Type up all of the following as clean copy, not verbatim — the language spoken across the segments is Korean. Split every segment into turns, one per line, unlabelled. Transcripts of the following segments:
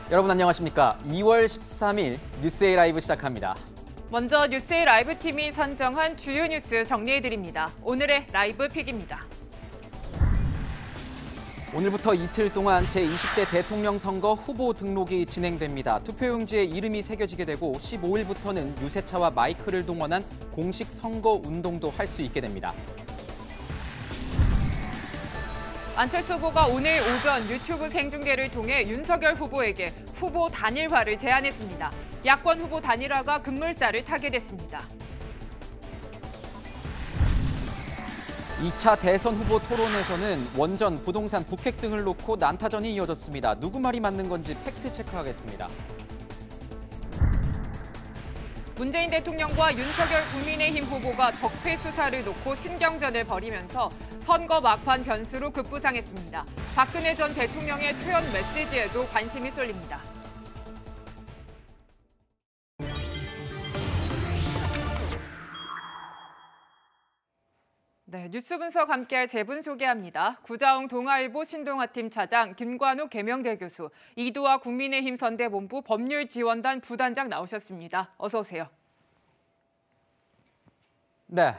여러분 안녕하십니까? 2월 13일 뉴스A 라이브 시작합니다.
먼저 뉴스A 라이브 팀이 선정한 주요 뉴스 정리해드립니다. 오늘의 라이브 픽입니다.
오늘부터 이틀 동안 제20대 대통령 선거 후보 등록이 진행됩니다. 투표용지에 이름이 새겨지게 되고 15일부터는 유세차와 마이크를 동원한 공식 선거 운동도 할 수 있게 됩니다.
안철수 후보가 오늘 오전 유튜브 생중계를 통해 윤석열 후보에게 후보 단일화를 제안했습니다. 야권 후보 단일화가 급물살을 타게 됐습니다.
2차 대선 후보 토론에서는 원전, 부동산, 북핵 등을 놓고 난타전이 이어졌습니다. 누구 말이 맞는 건지 팩트 체크하겠습니다.
문재인 대통령과 윤석열 국민의힘 후보가 적폐 수사를 놓고 신경전을 벌이면서 선거 막판 변수로 급부상했습니다. 박근혜 전 대통령의 퇴원 메시지에도 관심이 쏠립니다. 네, 뉴스 분석 함께할 세 분 소개합니다. 구자웅 동아일보 신동아팀 차장, 김관욱 계명대 교수, 이두화 국민의힘 선대본부 법률지원단 부단장 나오셨습니다. 어서 오세요.
네,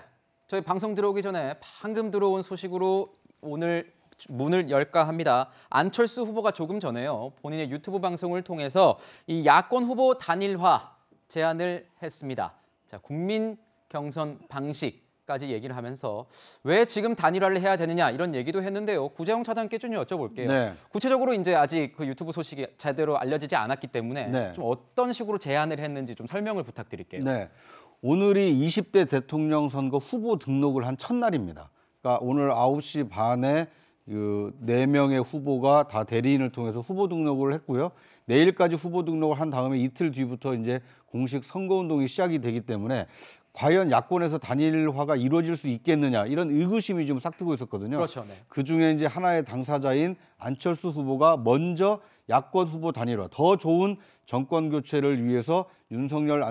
저희 방송 들어오기 전에 방금 들어온 소식으로 오늘 문을 열까 합니다. 안철수 후보가 조금 전에요. 본인의 유튜브 방송을 통해서 이 야권 후보 단일화 제안을 했습니다. 자, 국민 경선 방식까지 얘기를 하면서 왜 지금 단일화를 해야 되느냐 이런 얘기도 했는데요. 구자웅 차장께 좀 여쭤볼게요.
네.
구체적으로 이제 아직 그 유튜브 소식이 제대로 알려지지 않았기 때문에
네.
좀 어떤 식으로 제안을 했는지 좀 설명을 부탁드릴게요.
네. 오늘이 20대 대통령 선거 후보 등록을 한 첫날입니다. 그러니까 오늘 9시 반에 그 4명의 후보가 다 대리인을 통해서 후보 등록을 했고요. 내일까지 후보 등록을 한 다음에 이틀 뒤부터 이제 공식 선거운동이 시작이 되기 때문에 과연 야권에서 단일화가 이루어질 수 있겠느냐 이런 의구심이 좀 싹트고 있었거든요.
그렇죠. 네.
그중에 이제 하나의 당사자인 안철수 후보가 먼저 야권 후보 단일화, 더 좋은 정권 교체를 위해서 윤석열,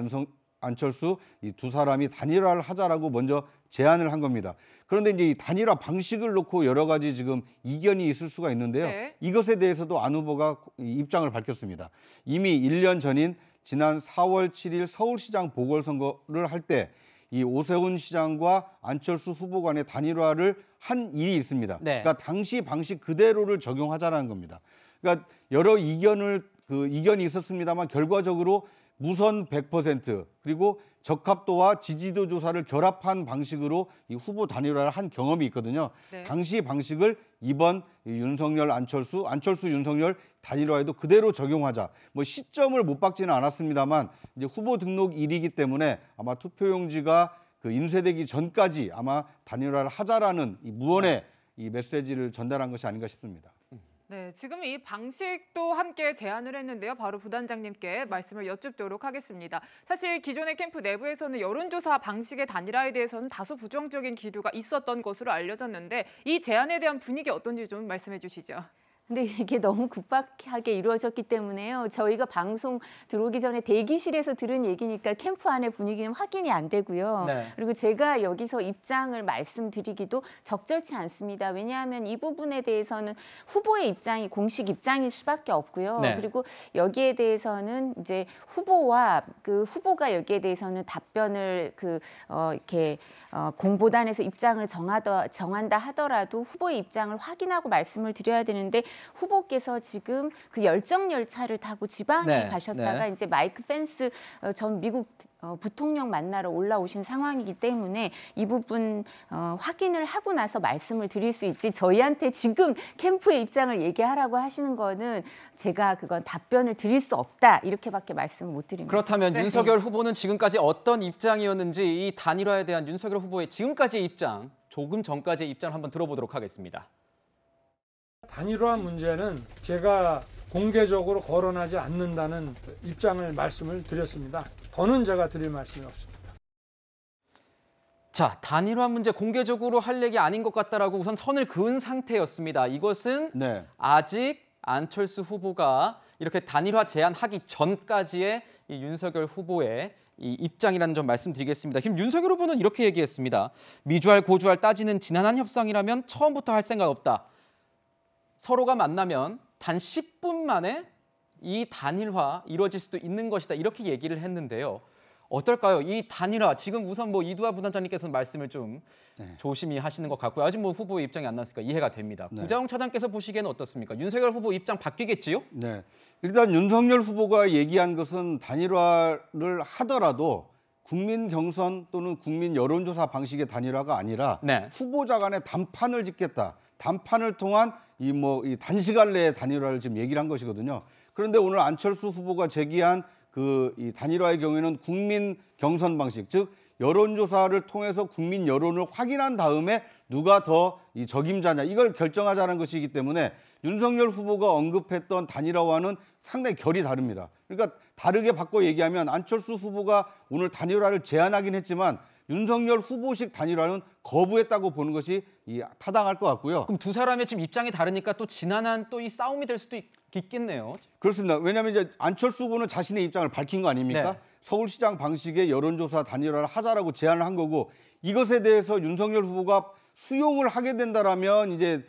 안철수 이 두 사람이 단일화를 하자라고 먼저 제안을 한 겁니다. 그런데 이제 이 단일화 방식을 놓고 여러 가지 지금 이견이 있을 수가 있는데요.
네.
이것에 대해서도 안 후보가 입장을 밝혔습니다. 이미 1년 전인 지난 4월 7일 서울시장 보궐선거를 할 때 이 오세훈 시장과 안철수 후보 간의 단일화를 한 일이 있습니다.
네.
그러니까 당시 방식 그대로를 적용하자라는 겁니다. 그러니까 여러 이견이 있었습니다만 결과적으로 무선 100% 그리고 적합도와 지지도 조사를 결합한 방식으로 이 후보 단일화를 한 경험이 있거든요.
네.
당시 방식을 이번 윤석열, 안철수, 윤석열 단일화에도 그대로 적용하자. 뭐 시점을 못 박지는 않았습니다만 이제 후보 등록일이기 때문에 아마 투표용지가 그 인쇄되기 전까지 아마 단일화를 하자라는 이 무언의 이 메시지를 전달한 것이 아닌가 싶습니다.
네, 지금 이 방식도 함께 제안을 했는데요. 바로 부단장님께 말씀을 여쭙도록 하겠습니다. 사실 기존의 캠프 내부에서는 여론조사 방식의 단일화에 대해서는 다소 부정적인 기류가 있었던 것으로 알려졌는데 이 제안에 대한 분위기 어떤지 좀 말씀해 주시죠.
근데 이게 너무 급박하게 이루어졌기 때문에요. 저희가 방송 들어오기 전에 대기실에서 들은 얘기니까 캠프 안의 분위기는 확인이 안 되고요.
네.
그리고 제가 여기서 입장을 말씀드리기도 적절치 않습니다. 왜냐하면 이 부분에 대해서는 후보의 입장이 공식 입장일 수밖에 없고요.
네.
그리고 여기에 대해서는 이제 후보와 그 후보가 여기에 대해서는 답변을 이렇게 공보단에서 입장을 정한다 하더라도 후보의 입장을 확인하고 말씀을 드려야 되는데 후보께서 지금 그 열정 열차를 타고 지방에
네,
가셨다가
네.
이제 마이크 펜스 전 미국 부통령 만나러 올라오신 상황이기 때문에 이 부분 확인을 하고 나서 말씀을 드릴 수 있지 저희한테 지금 캠프의 입장을 얘기하라고 하시는 거는 제가 그건 답변을 드릴 수 없다 이렇게밖에 말씀을 못 드립니다.
그렇다면
네.
윤석열 후보는 지금까지 어떤 입장이었는지 이 단일화에 대한 윤석열 후보의 지금까지의 입장, 조금 전까지의 입장을 한번 들어보도록 하겠습니다.
단일화 문제는 제가 공개적으로 거론하지 않는다는 입장을 말씀을 드렸습니다. 더는 제가 드릴 말씀이 없습니다.
자, 단일화 문제 공개적으로 할 얘기 아닌 것 같다라고 우선 선을 그은 상태였습니다. 이것은
네.
아직 안철수 후보가 이렇게 단일화 제안하기 전까지의 이 윤석열 후보의 이 입장이라는 점 말씀드리겠습니다. 지금 윤석열 후보는 이렇게 얘기했습니다. 미주알 고주알 따지는 지난한 협상이라면 처음부터 할 생각 없다. 서로가 만나면 단 10분 만에 이 단일화 이루어질 수도 있는 것이다 이렇게 얘기를 했는데요. 어떨까요? 이 단일화 지금 우선 뭐 이두하 부단장님께서는 말씀을 좀 조심히 하시는 것 같고요. 아직 뭐 후보의 입장이 안 나왔으니까 이해가 됩니다. 구자웅 차장께서 보시기에는 어떻습니까? 윤석열 후보 입장 바뀌겠지요?
네. 일단 윤석열 후보가 얘기한 것은 단일화를 하더라도 국민 경선 또는 국민 여론조사 방식의 단일화가 아니라
네.
후보자 간의 단판을 짓겠다. 단판을 통한 이 단시간 내의 단일화를 지금 얘기를 한 것이거든요. 그런데 오늘 안철수 후보가 제기한 이 단일화의 경우에는 국민 경선 방식, 즉 여론조사를 통해서 국민 여론을 확인한 다음에 누가 더 이 적임자냐 이걸 결정하자는 것이기 때문에 윤석열 후보가 언급했던 단일화와는 상당히 결이 다릅니다. 그러니까 다르게 바꿔 얘기하면 안철수 후보가 오늘 단일화를 제안하긴 했지만 윤석열 후보식 단일화는 거부했다고 보는 것이 타당할 것 같고요.
그럼 두 사람의 지금 입장이 다르니까 또 지난한 또 이 싸움이 될 수도 있겠네요.
그렇습니다. 왜냐하면 이제 안철수 후보는 자신의 입장을 밝힌 거 아닙니까?
네.
서울시장 방식의 여론조사 단일화를 하자라고 제안을 한 거고 이것에 대해서 윤석열 후보가 수용을 하게 된다라면 이제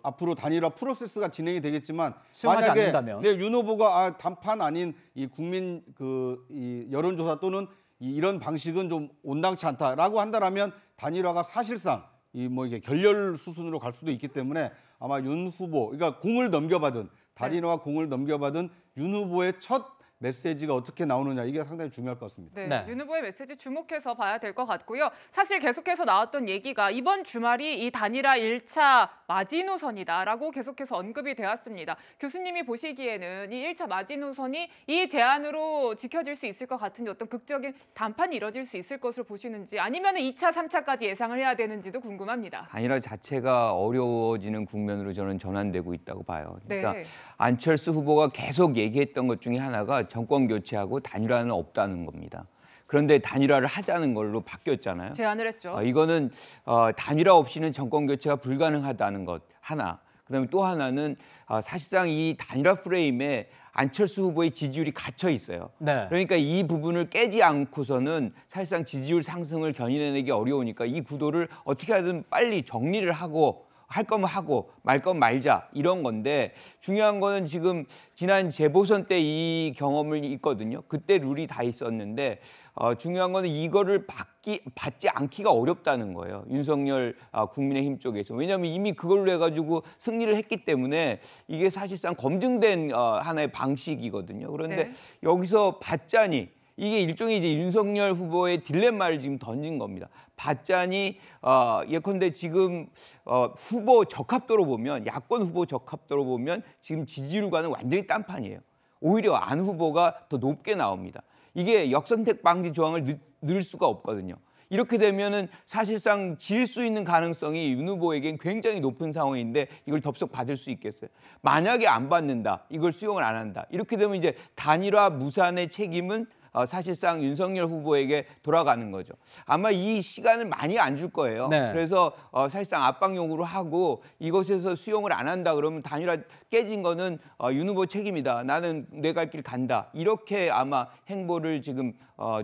앞으로 단일화 프로세스가 진행이 되겠지만
수용하지
만약에
않는다면
윤 후보가 단판 아닌 이 국민 이 여론조사 또는 이런 방식은 좀 온당치 않다라고 한다라면 단일화가 사실상 이게 결렬 수순으로 갈 수도 있기 때문에 아마 윤 후보, 그러니까 단일화 공을 넘겨받은 윤 후보의 첫 메시지가 어떻게 나오느냐 이게 상당히 중요할 것 같습니다.
네,
네.
윤 후보의 메시지 주목해서 봐야 될 것 같고요. 사실 계속해서 나왔던 얘기가 이번 주말이 이 단일화 1차 마지노선이다라고 계속해서 언급이 되었습니다. 교수님이 보시기에는 이 1차 마지노선이 이 제안으로 지켜질 수 있을 것 같은지 어떤 극적인 단판이 이뤄질 수 있을 것으로 보시는지 아니면 2차, 3차까지 예상을 해야 되는지도 궁금합니다.
단일화 자체가 어려워지는 국면으로 저는 전환되고 있다고 봐요. 그러니까
네.
안철수 후보가 계속 얘기했던 것 중에 하나가 정권 교체하고 단일화는 없다는 겁니다. 그런데 단일화를 하자는 걸로 바뀌었잖아요.
제안을 했죠.
이거는 단일화 없이는 정권 교체가 불가능하다는 것 하나. 그다음에 또 하나는 사실상 이 단일화 프레임에 안철수 후보의 지지율이 갇혀 있어요.
네.
그러니까 이 부분을 깨지 않고서는 사실상 지지율 상승을 견인해내기 어려우니까 이 구도를 어떻게 하든 빨리 정리를 하고 할 거면 하고 말 거면 말자 이런 건데 중요한 거는 지금 지난 재보선 때 이 경험을 있거든요. 그때 룰이 다 있었는데 중요한 거는 이거를 받지 않기가 어렵다는 거예요. 윤석열 국민의힘 쪽에서. 왜냐하면 이미 그걸로 해가지고 승리를 했기 때문에 이게 사실상 검증된 하나의 방식이거든요. 그런데
네.
여기서 받자니 이게 일종의 이제 윤석열 후보의 딜레마를 지금 던진 겁니다. 받자니 예컨대 지금 후보 적합도로 보면 야권 후보 적합도로 보면 지금 지지율과는 완전히 딴판이에요. 오히려 안 후보가 더 높게 나옵니다. 이게 역선택 방지 조항을 넣을 수가 없거든요. 이렇게 되면은 사실상 질 수 있는 가능성이 윤 후보에겐 굉장히 높은 상황인데 이걸 덥석 받을 수 있겠어요. 만약에 안 받는다, 이걸 수용을 안 한다. 이렇게 되면 이제 단일화 무산의 책임은 사실상 윤석열 후보에게 돌아가는 거죠. 아마 이 시간을 많이 안 줄 거예요.
네.
그래서 사실상 압박용으로 하고 이것에서 수용을 안 한다 그러면 단일화 깨진 거는 윤 후보 책임이다. 나는 내 갈 길 간다. 이렇게 아마 행보를 지금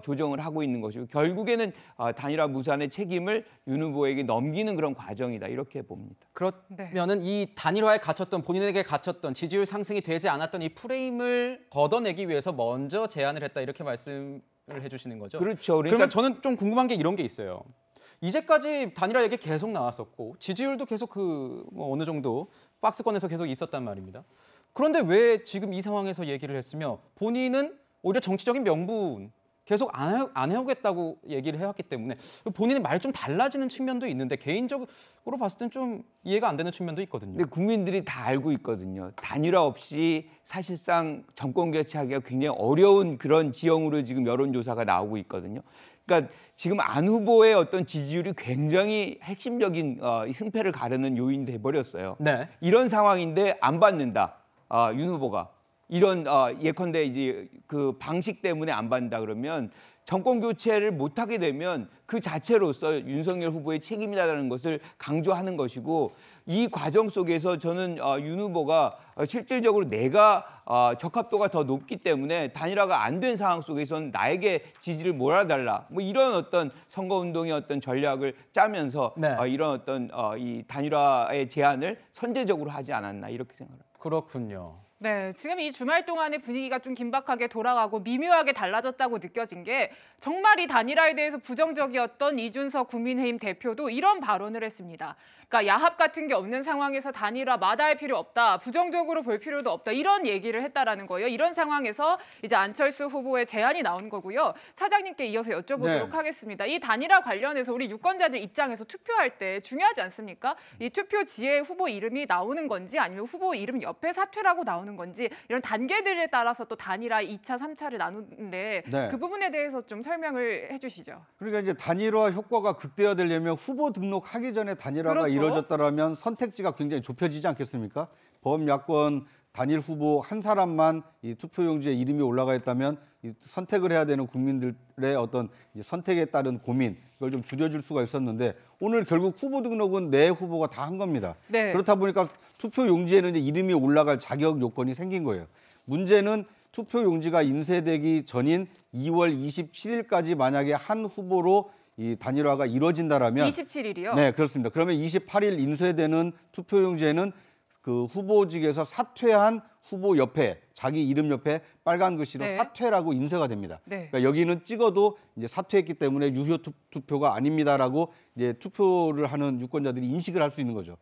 조정을 하고 있는 것이고 결국에는 단일화 무산의 책임을 윤 후보에게 넘기는 그런 과정이다. 이렇게 봅니다.
그러면은 이 단일화에 갇혔던 본인에게 갇혔던 지지율 상승이 되지 않았던 이 프레임을 걷어내기 위해서 먼저 제안을 했다 이렇게 말씀을 해주시는 거죠.
그렇죠.
그러면 저는 좀 궁금한 게 이런 게 있어요. 이제까지 단일화 얘기 계속 나왔었고 지지율도 계속 어느 정도 박스권에서 계속 있었단 말입니다. 그런데 왜 지금 이 상황에서 얘기를 했으며 본인은 오히려 정치적인 명분 계속 안 해오겠다고 얘기를 해왔기 때문에 본인의 말이 좀 달라지는 측면도 있는데 개인적으로 봤을 땐 좀 이해가 안 되는 측면도 있거든요.
근데 국민들이 다 알고 있거든요. 단일화 없이 사실상 정권 교체하기가 굉장히 어려운 그런 지형으로 지금 여론조사가 나오고 있거든요. 그러니까 지금 안 후보의 어떤 지지율이 굉장히 핵심적인 승패를 가르는 요인이 돼버렸어요.
네.
이런 상황인데 안 받는다. 윤 후보가. 이런 예컨대 이제 그 방식 때문에 안 받는다 그러면 정권 교체를 못하게 되면 그 자체로서 윤석열 후보의 책임이라는 것을 강조하는 것이고 이 과정 속에서 저는 윤 후보가 실질적으로 내가 적합도가 더 높기 때문에 단일화가 안 된 상황 속에서는 나에게 지지를 몰아달라 뭐 이런 어떤 선거운동의 어떤 전략을 짜면서
네.
이런 어떤 이 단일화의 제안을 선제적으로 하지 않았나 이렇게 생각합니다.
그렇군요.
네, 지금 이 주말 동안의 분위기가 좀 긴박하게 돌아가고 미묘하게 달라졌다고 느껴진 게 정말 이 단일화에 대해서 부정적이었던 이준석 국민의힘 대표도 이런 발언을 했습니다. 그러니까 야합 같은 게 없는 상황에서 단일화 마다할 필요 없다, 부정적으로 볼 필요도 없다 이런 얘기를 했다라는 거예요. 이런 상황에서 이제 안철수 후보의 제안이 나온 거고요. 차장님께 이어서 여쭤보도록 하겠습니다. 이 단일화 관련해서 우리 유권자들 입장에서 투표할 때 중요하지 않습니까? 이 투표지에 후보 이름이 나오는 건지 아니면 후보 이름 옆에 사퇴라고 나오는 건지 이런 단계들에 따라서 또 단일화 2차, 3차를 나누는데 그 부분에 대해서 좀 설명을 해주시죠.
그러니까 이제 단일화 효과가 극대화되려면 후보 등록하기 전에 단일화가 이루어졌다라면 선택지가 굉장히 좁혀지지 않겠습니까? 범야권 단일 후보 한 사람만 이 투표용지에 이름이 올라가 있다면 이 선택을 해야 되는 국민들의 어떤 이제 선택에 따른 고민 이걸 좀 줄여줄 수가 있었는데 오늘 결국 후보 등록은 네 후보가 다 한 겁니다.
네.
그렇다 보니까 투표용지에는 이제 이름이 올라갈 자격 요건이 생긴 거예요. 문제는 투표용지가 인쇄되기 전인 2월 27일까지 만약에 한 후보로 이 단일화가 이루어진다라면
27일이요?
네, 그렇습니다. 그러면 28일 인쇄되는 투표용지에는 그 후보직에서 사퇴한 후보 옆에 자기 이름 옆에 빨간 글씨로 사퇴라고 인쇄가 됩니다. 그러니까 여기는 찍어도 이제 사퇴했기 때문에 유효 투표가 아닙니다라고 이제 투표를 하는 유권자들이 인식을 할 수 있는 거죠.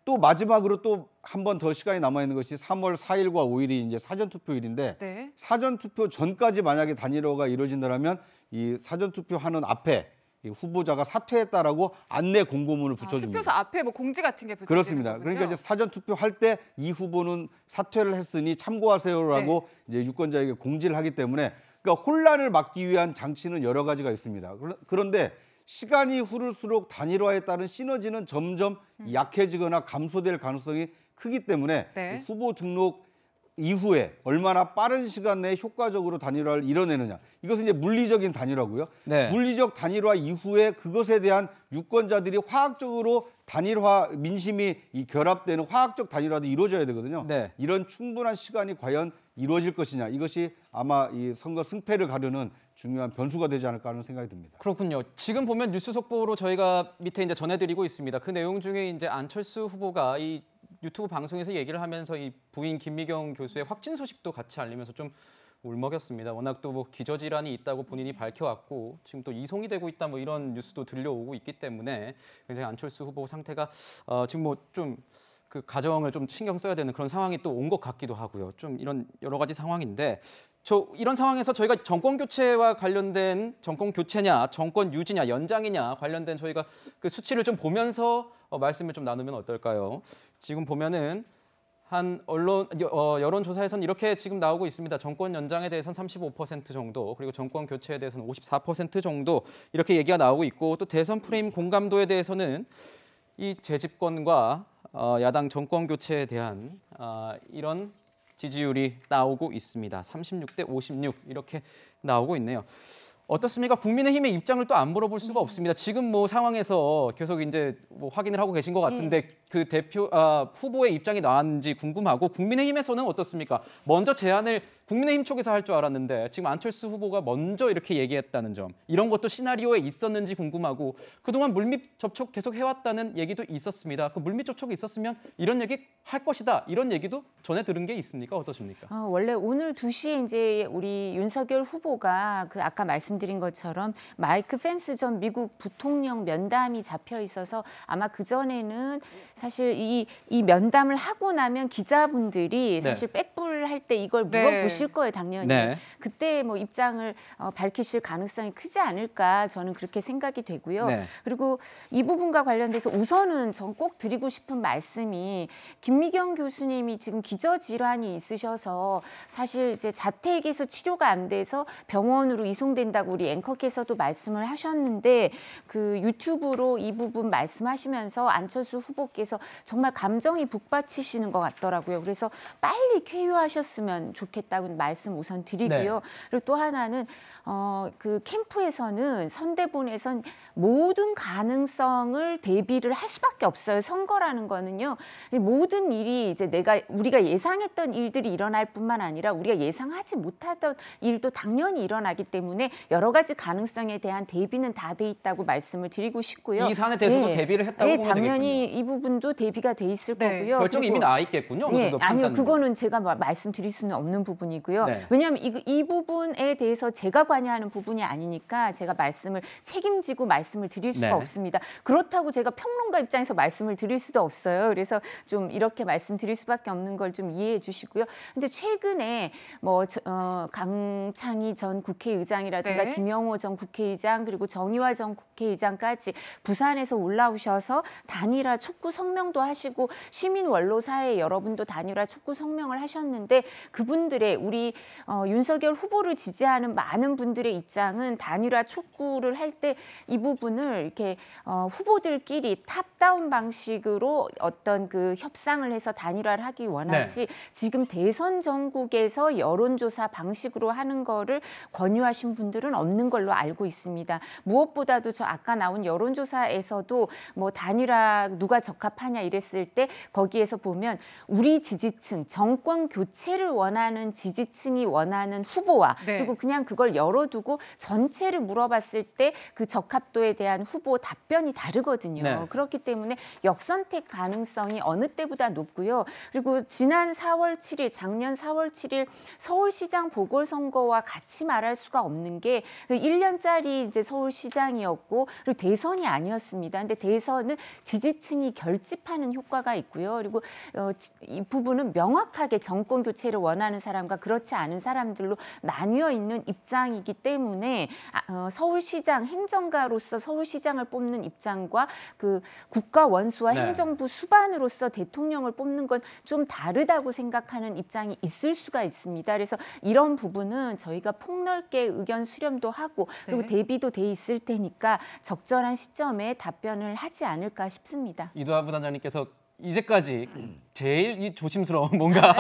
또 마지막으로 또 한 번 더 시간이 남아 있는 것이 3월 4일과 5일이 이제 사전 투표일인데 사전 투표 전까지 만약에 단일화가 이루어진다면 이 사전 투표하는 앞에 이 후보자가 사퇴했다라고 안내 공고문을 붙여줍니다.
투표소 앞에 뭐 공지 같은 게 붙여지는
그렇습니다.
거군요.
그러니까 이제 사전 투표할 때 이 후보는 사퇴를 했으니 참고하세요라고 이제 유권자에게 공지를 하기 때문에 그러니까 혼란을 막기 위한 장치는 여러 가지가 있습니다. 그런데 시간이 흐를수록 단일화에 따른 시너지는 점점 약해지거나 감소될 가능성이 크기 때문에 후보 등록 이후에 얼마나 빠른 시간 내에 효과적으로 단일화를 이뤄내느냐. 이것은 이제 물리적인 단일화고요. 물리적 단일화 이후에 그것에 대한 유권자들이 화학적으로 단일화 민심이 결합되는 화학적 단일화도 이루어져야 되거든요. 이런 충분한 시간이 과연 이루어질 것이냐. 이것이 아마 이 선거 승패를 가르는 중요한 변수가 되지 않을까 하는 생각이 듭니다.
그렇군요. 지금 보면 뉴스 속보로 저희가 밑에 이제 전해드리고 있습니다. 그 내용 중에 이제 안철수 후보가 이 유튜브 방송에서 얘기를 하면서 이 부인 김미경 교수의 확진 소식도 같이 알리면서 좀 울먹였습니다. 워낙 또 뭐 기저질환이 있다고 본인이 밝혀왔고 지금 또 이송이 되고 있다 뭐 이런 뉴스도 들려오고 있기 때문에 굉장히 안철수 후보 상태가 지금 뭐 좀 그 가정을 좀 신경 써야 되는 그런 상황이 또 온 것 같기도 하고요. 좀 이런 여러 가지 상황인데 이런 상황에서 저희가 정권 교체와 관련된 정권 교체냐, 정권 유지냐, 연장이냐 관련된 저희가 그 수치를 좀 보면서 말씀을 좀 나누면 어떨까요? 지금 보면은 한 여론조사에서는 이렇게 지금 나오고 있습니다. 정권 연장에 대해서는 35% 정도, 그리고 정권 교체에 대해서는 54% 정도 이렇게 얘기가 나오고 있고 또 대선 프레임 공감도에 대해서는 이 재집권과 야당 정권 교체에 대한 이런 지지율이 나오고 있습니다. 36대 56 이렇게 나오고 있네요. 어떻습니까? 국민의힘의 입장을 또 안 물어볼 수가 없습니다. 지금 뭐 상황에서 계속 이제 뭐 확인을 하고 계신 것 같은데 그 후보의 입장이 나왔는지 궁금하고 국민의힘에서는 어떻습니까? 먼저 제안을 국민의힘 쪽에서 할 줄 알았는데 지금 안철수 후보가 먼저 이렇게 얘기했다는 점 이런 것도 시나리오에 있었는지 궁금하고 그동안 물밑 접촉 계속 해왔다는 얘기도 있었습니다. 그 물밑 접촉이 있었으면 이런 얘기 할 것이다 이런 얘기도 전해 들은 게 있습니까? 어떠십니까?
원래 오늘 2시에 이제 우리 윤석열 후보가 그 아까 말씀드린 것처럼 마이크 펜스 전 미국 부통령 면담이 잡혀 있어서 아마 그 전에는 사실 이 면담을 하고 나면 기자분들이 사실 백불 할 때 이걸 물어보실 거예요, 당연히. 그때 뭐 입장을 밝히실 가능성이 크지 않을까 저는 그렇게 생각이 되고요. 그리고 이 부분과 관련돼서 우선은 전 꼭 드리고 싶은 말씀이 김미경 교수님이 지금 기저질환이 있으셔서 사실 이제 자택에서 치료가 안 돼서 병원으로 이송된다고 우리 앵커께서도 말씀을 하셨는데 그 유튜브로 이 부분 말씀하시면서 안철수 후보께서 정말 감정이 북받치시는 것 같더라고요. 그래서 빨리 쾌유하셨으면 좋겠다고 말씀 우선 드리고요. 그리고 또 하나는 그 캠프에서는 선대본에선 모든 가능성을 대비를 할 수밖에 없어요. 선거라는 거는요. 모든 일이 이제 우리가 예상했던 일들이 일어날 뿐만 아니라 우리가 예상하지 못하던 일도 당연히 일어나기 때문에 여러 가지 가능성에 대한 대비는 다 돼 있다고 말씀을 드리고 싶고요.
이 사안에 대해서도 대비를 했다고 보면
당연히
되겠군요.
이 부분도 대비가 돼 있을 거고요.
결정이 이미 나와 있겠군요.
아니요, 그거는 제가 말씀드릴 수는 없는 부분이고요.
네.
왜냐하면 이 부분에 대해서 제가 관여하는 부분이 아니니까 제가 책임지고 말씀을 드릴 수가
네.
없습니다. 그렇다고 제가 평론가 입장에서 말씀을 드릴 수도 없어요. 그래서 좀 이렇게 말씀드릴 수밖에 없는 걸 좀 이해해 주시고요. 근데 최근에 강창희 전 국회의장이라든가
네.
김영호 전 국회의장 그리고 정의화 전 국회의장까지 부산에서 올라오셔서 단일화 촉구 성명도 하시고 시민 원로 사회 여러분도 단일화 촉구 성명을 하셨는데 그분들의 우리 윤석열 후보를 지지하는 많은 분들의 입장은 단일화 촉구를 할 때 이 부분을 이렇게 후보들끼리 탑다운 방식으로 어떤 그 협상을 해서 단일화를 하기 원하지 지금 대선 전국에서 여론조사 방식으로 하는 거를 권유하신 분들은 없는 걸로 알고 있습니다. 무엇보다도 저 아까 나온 여론조사에서도 뭐 단일화 누가 적합하냐 이랬을 때 거기에서 보면 우리 지지층 정권 교체를 원하는 지지층이 원하는 후보와
네.
그리고 그냥 그걸 열어두고 전체를 물어봤을 때 그 적합도에 대한 후보 답변이 다르거든요.
네.
그렇기 때문에 역선택 가능성이 어느 때보다 높고요. 그리고 지난 4월 7일 작년 4월 7일 서울시장 보궐선거와 같이 말할 수가 없는 게 1년짜리 이제 서울시장이었고 그리고 대선이 아니었습니다. 근데 대선은 지지층이 결집하는 효과가 있고요. 그리고 이 부분은 명확하게 정권 교체를 원하는 사람과 그렇지 않은 사람들로 나뉘어 있는 입장이기 때문에 서울시장 행정가로서 서울시장을 뽑는 입장과 그 국가 원수와
네.
행정부 수반으로서 대통령을 뽑는 건 좀 다르다고 생각하는 입장이 있을 수가 있습니다. 그래서 이런 부분은 저희가 폭넓게 의견 수렴도 하고 그리고
네.
대비도 돼 있을 테니까 적절한 시점에 답변을 하지 않을까 싶습니다.
이두하 부단장님께서 이제까지 제일 이 조심스러운 뭔가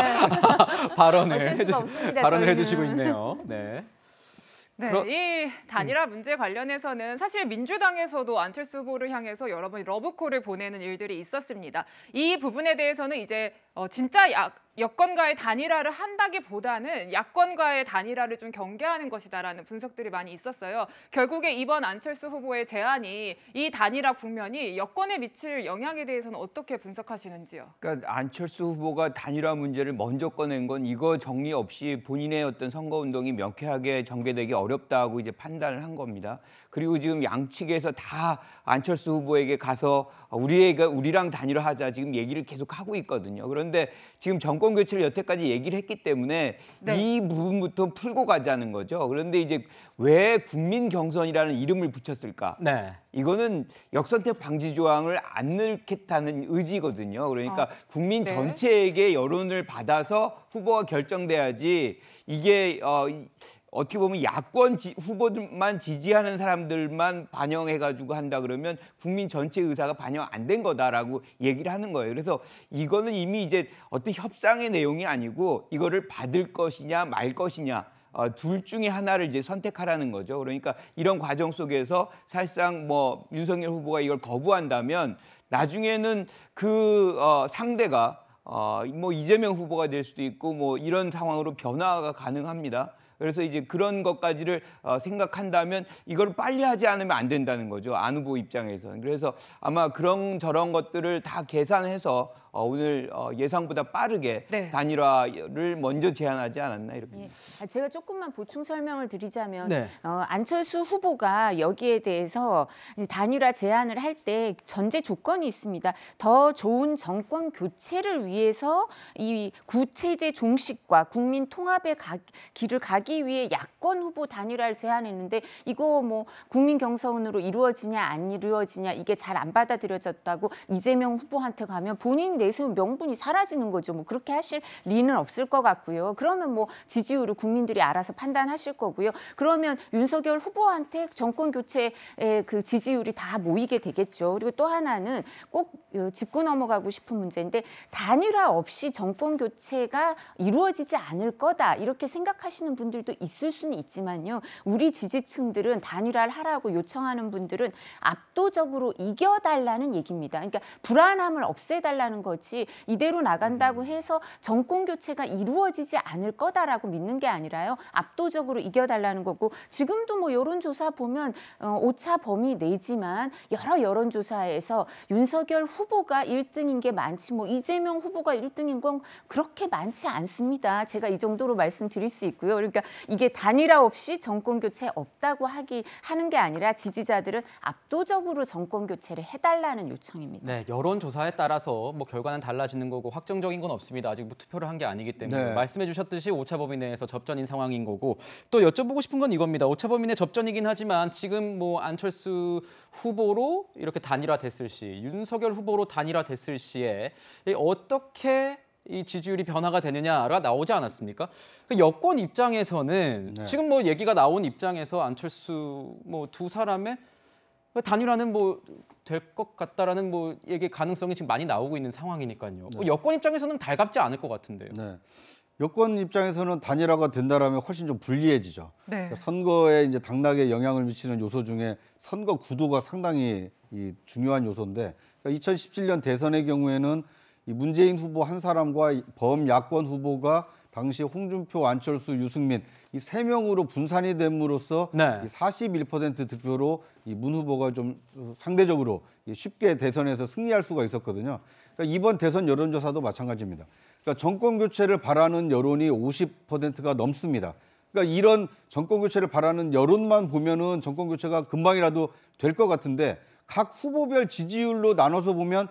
발언을
어쩔 수가 없습니다,
발언을
저희는.
해주시고 있네요. 네.
네, 이 단일화 문제 관련해서는 사실 민주당에서도 안철수 후보를 향해서 여러 번 러브콜을 보내는 일들이 있었습니다. 이 부분에 대해서는 이제 진짜 여권과의 단일화를 한다기보다는 야권과의 단일화를 좀 경계하는 것이다라는 분석들이 많이 있었어요. 결국에 이번 안철수 후보의 제안이 이 단일화 국면이 여권에 미칠 영향에 대해서는 어떻게 분석하시는지요?
그러니까 안철수 후보가 단일화 문제를 먼저 꺼낸 건 이거 정리 없이 본인의 어떤 선거운동이 명쾌하게 전개되기 어렵다고 이제 판단을 한 겁니다. 그리고 지금 양측에서 다 안철수 후보에게 가서 우리랑 단일화하자 지금 얘기를 계속 하고 있거든요. 그런데 지금 정권 교체를 여태까지 얘기를 했기 때문에
네.
이 부분부터 풀고 가자는 거죠. 그런데 이제 왜 국민 경선이라는 이름을 붙였을까?
네.
이거는 역선택 방지 조항을 안 넣겠다는 의지거든요. 그러니까 국민
네.
전체에게 여론을 받아서 후보가 결정돼야지 이게 어떻게 보면 야권 후보들만 지지하는 사람들만 반영해가지고 한다 그러면 국민 전체 의사가 반영 안 된 거다라고 얘기를 하는 거예요. 그래서 이거는 이미 이제 어떤 협상의 내용이 아니고 이거를 받을 것이냐 말 것이냐 둘 중에 하나를 이제 선택하라는 거죠. 그러니까 이런 과정 속에서 사실상 뭐 윤석열 후보가 이걸 거부한다면 나중에는 그 상대가 뭐 이재명 후보가 될 수도 있고 뭐 이런 상황으로 변화가 가능합니다. 그래서 이제 그런 것까지를 생각한다면 이걸 빨리 하지 않으면 안 된다는 거죠. 안 후보 입장에서는. 그래서 아마 그런 저런 것들을 다 계산해서 오늘 예상보다 빠르게
네.
단일화를 먼저 제안하지 않았나 이렇게.
예. 제가 조금만 보충 설명을 드리자면
네.
안철수 후보가 여기에 대해서 단일화 제안을 할 때 전제 조건이 있습니다. 더 좋은 정권 교체를 위해서 이 구체제 종식과 국민 통합의 길을 가기 위해 야권 후보 단일화를 제안했는데 이거 뭐 국민 경선으로 이루어지냐 안 이루어지냐 이게 잘 안 받아들여졌다고 이재명 후보한테 가면 본인 내세운 명분이 사라지는 거죠. 뭐 그렇게 하실 리는 없을 것 같고요. 그러면 뭐 지지율을 국민들이 알아서 판단하실 거고요. 그러면 윤석열 후보한테 정권 교체의 그 지지율이 다 모이게 되겠죠. 그리고 또 하나는 꼭 짚고 넘어가고 싶은 문제인데 단일화 없이 정권 교체가 이루어지지 않을 거다 이렇게 생각하시는 분들 분들도 있을 수는 있지만요. 우리 지지층들은 단일화를 하라고 요청하는 분들은 압도적으로 이겨달라는 얘기입니다. 그러니까 불안함을 없애달라는 거지 이대로 나간다고 해서 정권 교체가 이루어지지 않을 거다라고 믿는 게 아니라요. 압도적으로 이겨달라는 거고 지금도 뭐 여론조사 보면 오차 범위 내지만 여러 여론조사에서 윤석열 후보가 1등인 게 많지 뭐 이재명 후보가 1등인 건 그렇게 많지 않습니다. 제가 이 정도로 말씀드릴 수 있고요. 그러니까 이게 단일화 없이 정권 교체 없다고 하는 게 아니라 지지자들은 압도적으로 정권 교체를 해달라는 요청입니다.
네, 여론조사에 따라서 뭐 결과는 달라지는 거고 확정적인 건 없습니다. 아직 뭐 투표를 한 게 아니기 때문에
네.
말씀해 주셨듯이 오차 범위 내에서 접전인 상황인 거고 또 여쭤보고 싶은 건 이겁니다. 오차 범위 내 접전이긴 하지만 지금 뭐 안철수 후보로 이렇게 단일화됐을 시, 윤석열 후보로 단일화됐을 시에 어떻게 이 지지율이 변화가 되느냐가 나오지 않았습니까? 여권 입장에서는
네.
지금 뭐 얘기가 나온 입장에서 안철수 뭐 두 사람의 단일화는 뭐 될 것 같다라는 뭐 얘기 가능성이 지금 많이 나오고 있는 상황이니까요.
네.
여권 입장에서는 달갑지 않을 것 같은데요.
네. 여권 입장에서는 단일화가 된다라면 훨씬 좀 불리해지죠.
네.
그러니까 선거에 이제 당락에 영향을 미치는 요소 중에 선거 구도가 상당히 중요한 요소인데, 그러니까 2017년 대선의 경우에는 이 문재인 후보 한 사람과 범야권 후보가 당시 홍준표, 안철수, 유승민 이 세 명으로 분산이 됨으로써
네.
41% 득표로 이 문 후보가 좀 상대적으로 쉽게 대선에서 승리할 수가 있었거든요. 그러니까 이번 대선 여론조사도 마찬가지입니다. 그러니까 정권 교체를 바라는 여론이 50%가 넘습니다. 그러니까 이런 정권 교체를 바라는 여론만 보면은 정권 교체가 금방이라도 될 것 같은데 각 후보별 지지율로 나눠서 보면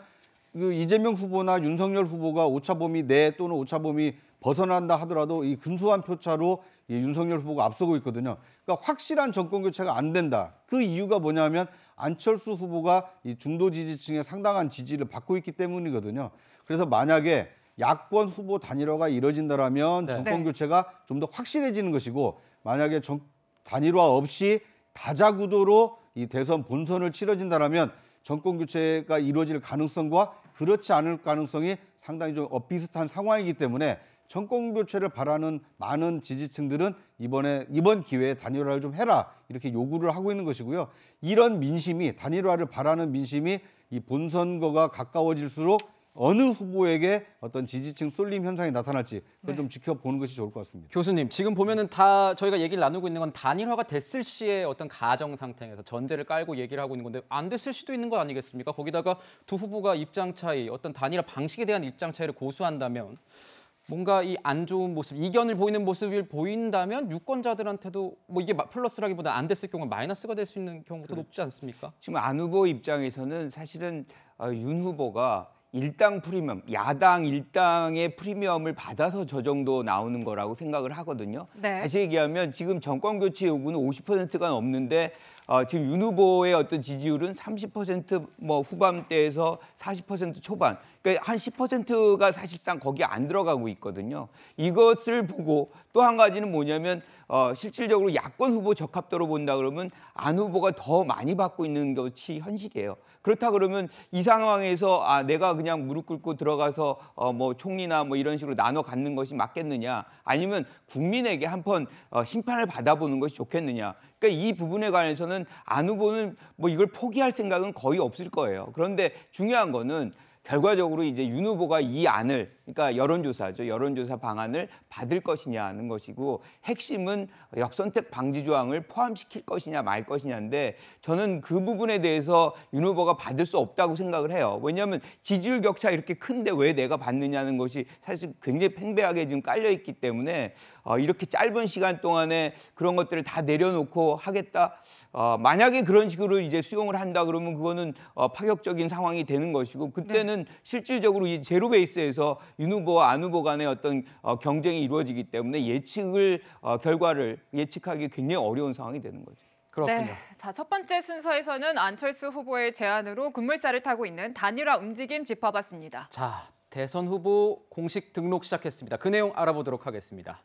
그 이재명 후보나 윤석열 후보가 오차범위 내 또는 오차범위 벗어난다 하더라도 이 근소한 표차로 이 윤석열 후보가 앞서고 있거든요. 그러니까 확실한 정권 교체가 안 된다. 그 이유가 뭐냐면 안철수 후보가 이 중도 지지층의 상당한 지지를 받고 있기 때문이거든요. 그래서 만약에 야권 후보 단일화가 이뤄진다라면
네.
정권 교체가 좀 더 확실해지는 것이고, 만약에 단일화 없이 다자구도로 이 대선 본선을 치러진다라면 정권 교체가 이루어질 가능성과 그렇지 않을 가능성이 상당히 좀 비슷한 상황이기 때문에 정권 교체를 바라는 많은 지지층들은 이번 기회에 단일화를 좀 해라 이렇게 요구를 하고 있는 것이고요. 이런 민심이 단일화를 바라는 민심이 이 본선거가 가까워질수록 어느 후보에게 어떤 지지층 쏠림 현상이 나타날지 그걸 좀 지켜보는 것이 좋을 것 같습니다.
교수님, 지금 보면은 다 저희가 얘기를 나누고 있는 건 단일화가 됐을 시의 어떤 가정 상태에서 전제를 깔고 얘기를 하고 있는 건데 안 됐을 시도 있는 거 아니겠습니까? 거기다가 두 후보가 입장 차이, 어떤 단일화 방식에 대한 입장 차이를 고수한다면 뭔가 이 안 좋은 모습, 이견을 보이는 모습을 보인다면 유권자들한테도 뭐 이게 플러스라기보다 안 됐을 경우는 마이너스가 될 수 있는 경우도 높지 않습니까?
지금 안 후보 입장에서는 사실은 윤 후보가 일당 프리미엄, 야당 일당의 프리미엄을 받아서 저 정도 나오는 거라고 생각을 하거든요.
네.
다시 얘기하면 지금 정권 교체 요구는 50%가 넘는데 지금 윤 후보의 어떤 지지율은 30% 뭐 후반대에서 40% 초반, 그러니까 한 10%가 사실상 거기에 안 들어가고 있거든요. 이것을 보고 또 한 가지는 뭐냐면 실질적으로 야권 후보 적합도로 본다 그러면 안 후보가 더 많이 받고 있는 것이 현실이에요. 그렇다 그러면 이 상황에서 내가 그냥 무릎 꿇고 들어가서 뭐 총리나 뭐 이런 식으로 나눠 갖는 것이 맞겠느냐, 아니면 국민에게 한번 심판을 받아보는 것이 좋겠느냐. 그러니까 이 부분에 관해서는 안 후보는 뭐 이걸 포기할 생각은 거의 없을 거예요. 그런데 중요한 거는 결과적으로 이제 윤 후보가 이 안을, 그러니까 여론조사죠. 여론조사 방안을 받을 것이냐 하는 것이고, 핵심은 역선택 방지 조항을 포함시킬 것이냐 말 것이냐인데, 저는 그 부분에 대해서 윤 후보가 받을 수 없다고 생각을 해요. 왜냐하면 지지율 격차 이렇게 큰데 왜 내가 받느냐는 것이 사실 굉장히 팽배하게 지금 깔려 있기 때문에 이렇게 짧은 시간 동안에 그런 것들을 다 내려놓고 하겠다. 만약에 그런 식으로 이제 수용을 한다 그러면 그거는 파격적인 상황이 되는 것이고, 그때는 실질적으로 이 제로 베이스에서 윤 후보와 안 후보 간의 어떤 경쟁이 이루어지기 때문에 결과를 예측하기 굉장히 어려운 상황이 되는 거죠.
그렇군요.
네. 자, 첫 번째 순서에서는 안철수 후보의 제안으로 급물살을 타고 있는 단일화 움직임 짚어봤습니다.
자, 대선 후보 공식 등록 시작했습니다. 그 내용 알아보도록 하겠습니다.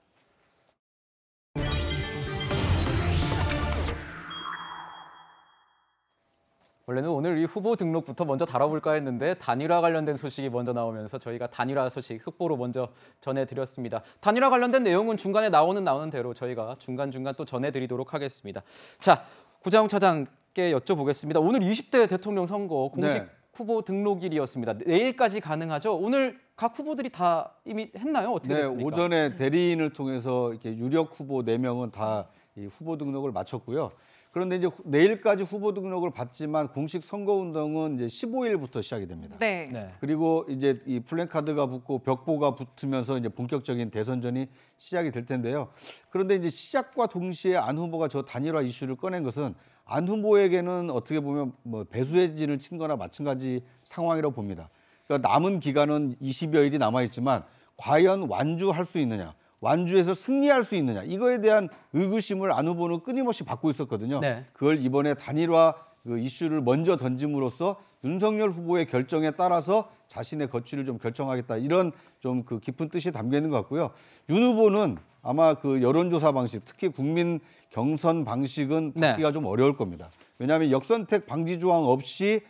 원래는 오늘 이 후보 등록부터 먼저 다뤄볼까 했는데 단일화 관련된 소식이 먼저 나오면서 저희가 단일화 소식 속보로 먼저 전해드렸습니다. 단일화 관련된 내용은 중간에 나오는 대로 저희가 중간중간 또 전해드리도록 하겠습니다. 자, 구자용 차장께 여쭤보겠습니다. 오늘 20대 대통령 선거 공식
네.
후보 등록일이었습니다. 내일까지 가능하죠? 오늘 각 후보들이 다 이미 했나요? 어떻게 됐습니까?
오전에 대리인을 통해서 이렇게 유력 후보 4명은 다 이 후보 등록을 마쳤고요. 그런데 이제 내일까지 후보 등록을 받지만 공식 선거 운동은 이제 15일부터 시작이 됩니다.
네.
네.
그리고 이제 이 플래카드가 붙고 벽보가 붙으면서 이제 본격적인 대선전이 시작이 될 텐데요. 그런데 이제 시작과 동시에 안 후보가 저 단일화 이슈를 꺼낸 것은 안 후보에게는 어떻게 보면 뭐 배수의 진을 친 거나 마찬가지 상황이라고 봅니다. 그러니까 남은 기간은 20여일이 남아 있지만 과연 완주할 수 있느냐, 완주해서 승리할 수 있느냐, 이거에 대한 의구심을 안 후보는 끊임없이 받고 있었거든요.
네.
그걸 이번에 단일화 그 이슈를 먼저 던짐으로써 윤석열 후보의 결정에 따라서 자신의 거취를 좀 결정하겠다, 이런 좀 그 깊은 뜻이 담겨 있는 것 같고요. 윤 후보는 아마 그 여론조사 방식, 특히 국민 경선 방식은
네.
받기가 좀 어려울 겁니다. 왜냐하면 역선택 방지 조항 없이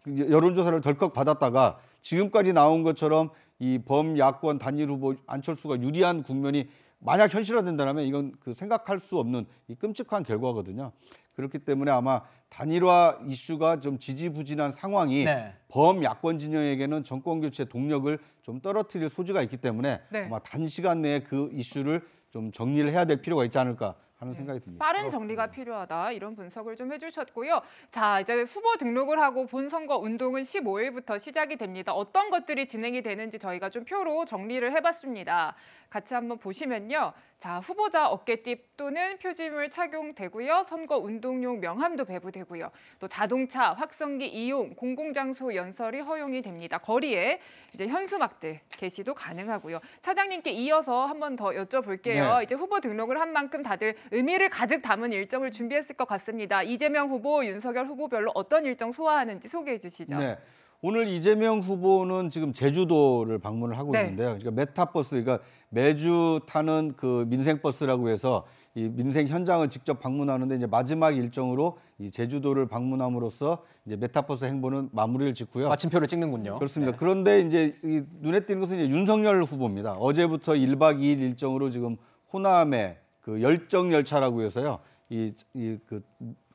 여론조사를 덜컥 받았다가 지금까지 나온 것처럼 이 범야권 단일 후보 안철수가 유리한 국면이 만약 현실화된다면 이건 그 생각할 수 없는 이 끔찍한 결과거든요. 그렇기 때문에 아마 단일화 이슈가 좀 지지부진한 상황이
네.
범야권 진영에게는 정권 교체 동력을 좀 떨어뜨릴 소지가 있기 때문에
네.
아마 단시간 내에 그 이슈를 좀 정리를 해야 될 필요가 있지 않을까 하는 생각이 듭니다.
빠른 정리가 필요하다, 이런 분석을 좀 해주셨고요. 자, 이제 후보 등록을 하고 본선거 운동은 15일부터 시작이 됩니다. 어떤 것들이 진행이 되는지 저희가 좀 표로 정리를 해봤습니다. 같이 한번 보시면요. 자, 후보자 어깨띠 또는 표지물 착용되고요. 선거 운동용 명함도 배부되고요. 또 자동차, 확성기 이용, 공공장소 연설이 허용이 됩니다. 거리에 이제 현수막들 게시도 가능하고요. 차장님께 이어서 한 번 더 여쭤볼게요.
네.
이제 후보 등록을 한 만큼 다들 의미를 가득 담은 일정을 준비했을 것 같습니다. 이재명 후보, 윤석열 후보별로 어떤 일정 소화하는지 소개해 주시죠.
네. 오늘 이재명 후보는 지금 제주도를 방문을 하고
네.
있는데요. 그러니까 메타버스, 그러니까 매주 타는 그 민생버스라고 해서 이 민생 현장을 직접 방문하는데 이제 마지막 일정으로 이 제주도를 방문함으로써 이제 메타버스 행보는 마무리를 짓고요.
마침표를 찍는군요.
그렇습니다.
네.
그런데 이제 이 눈에 띄는 것은 이제 윤석열 후보입니다. 어제부터 1박 2일 일정으로 지금 호남에 그 열정 열차라고 해서요. 그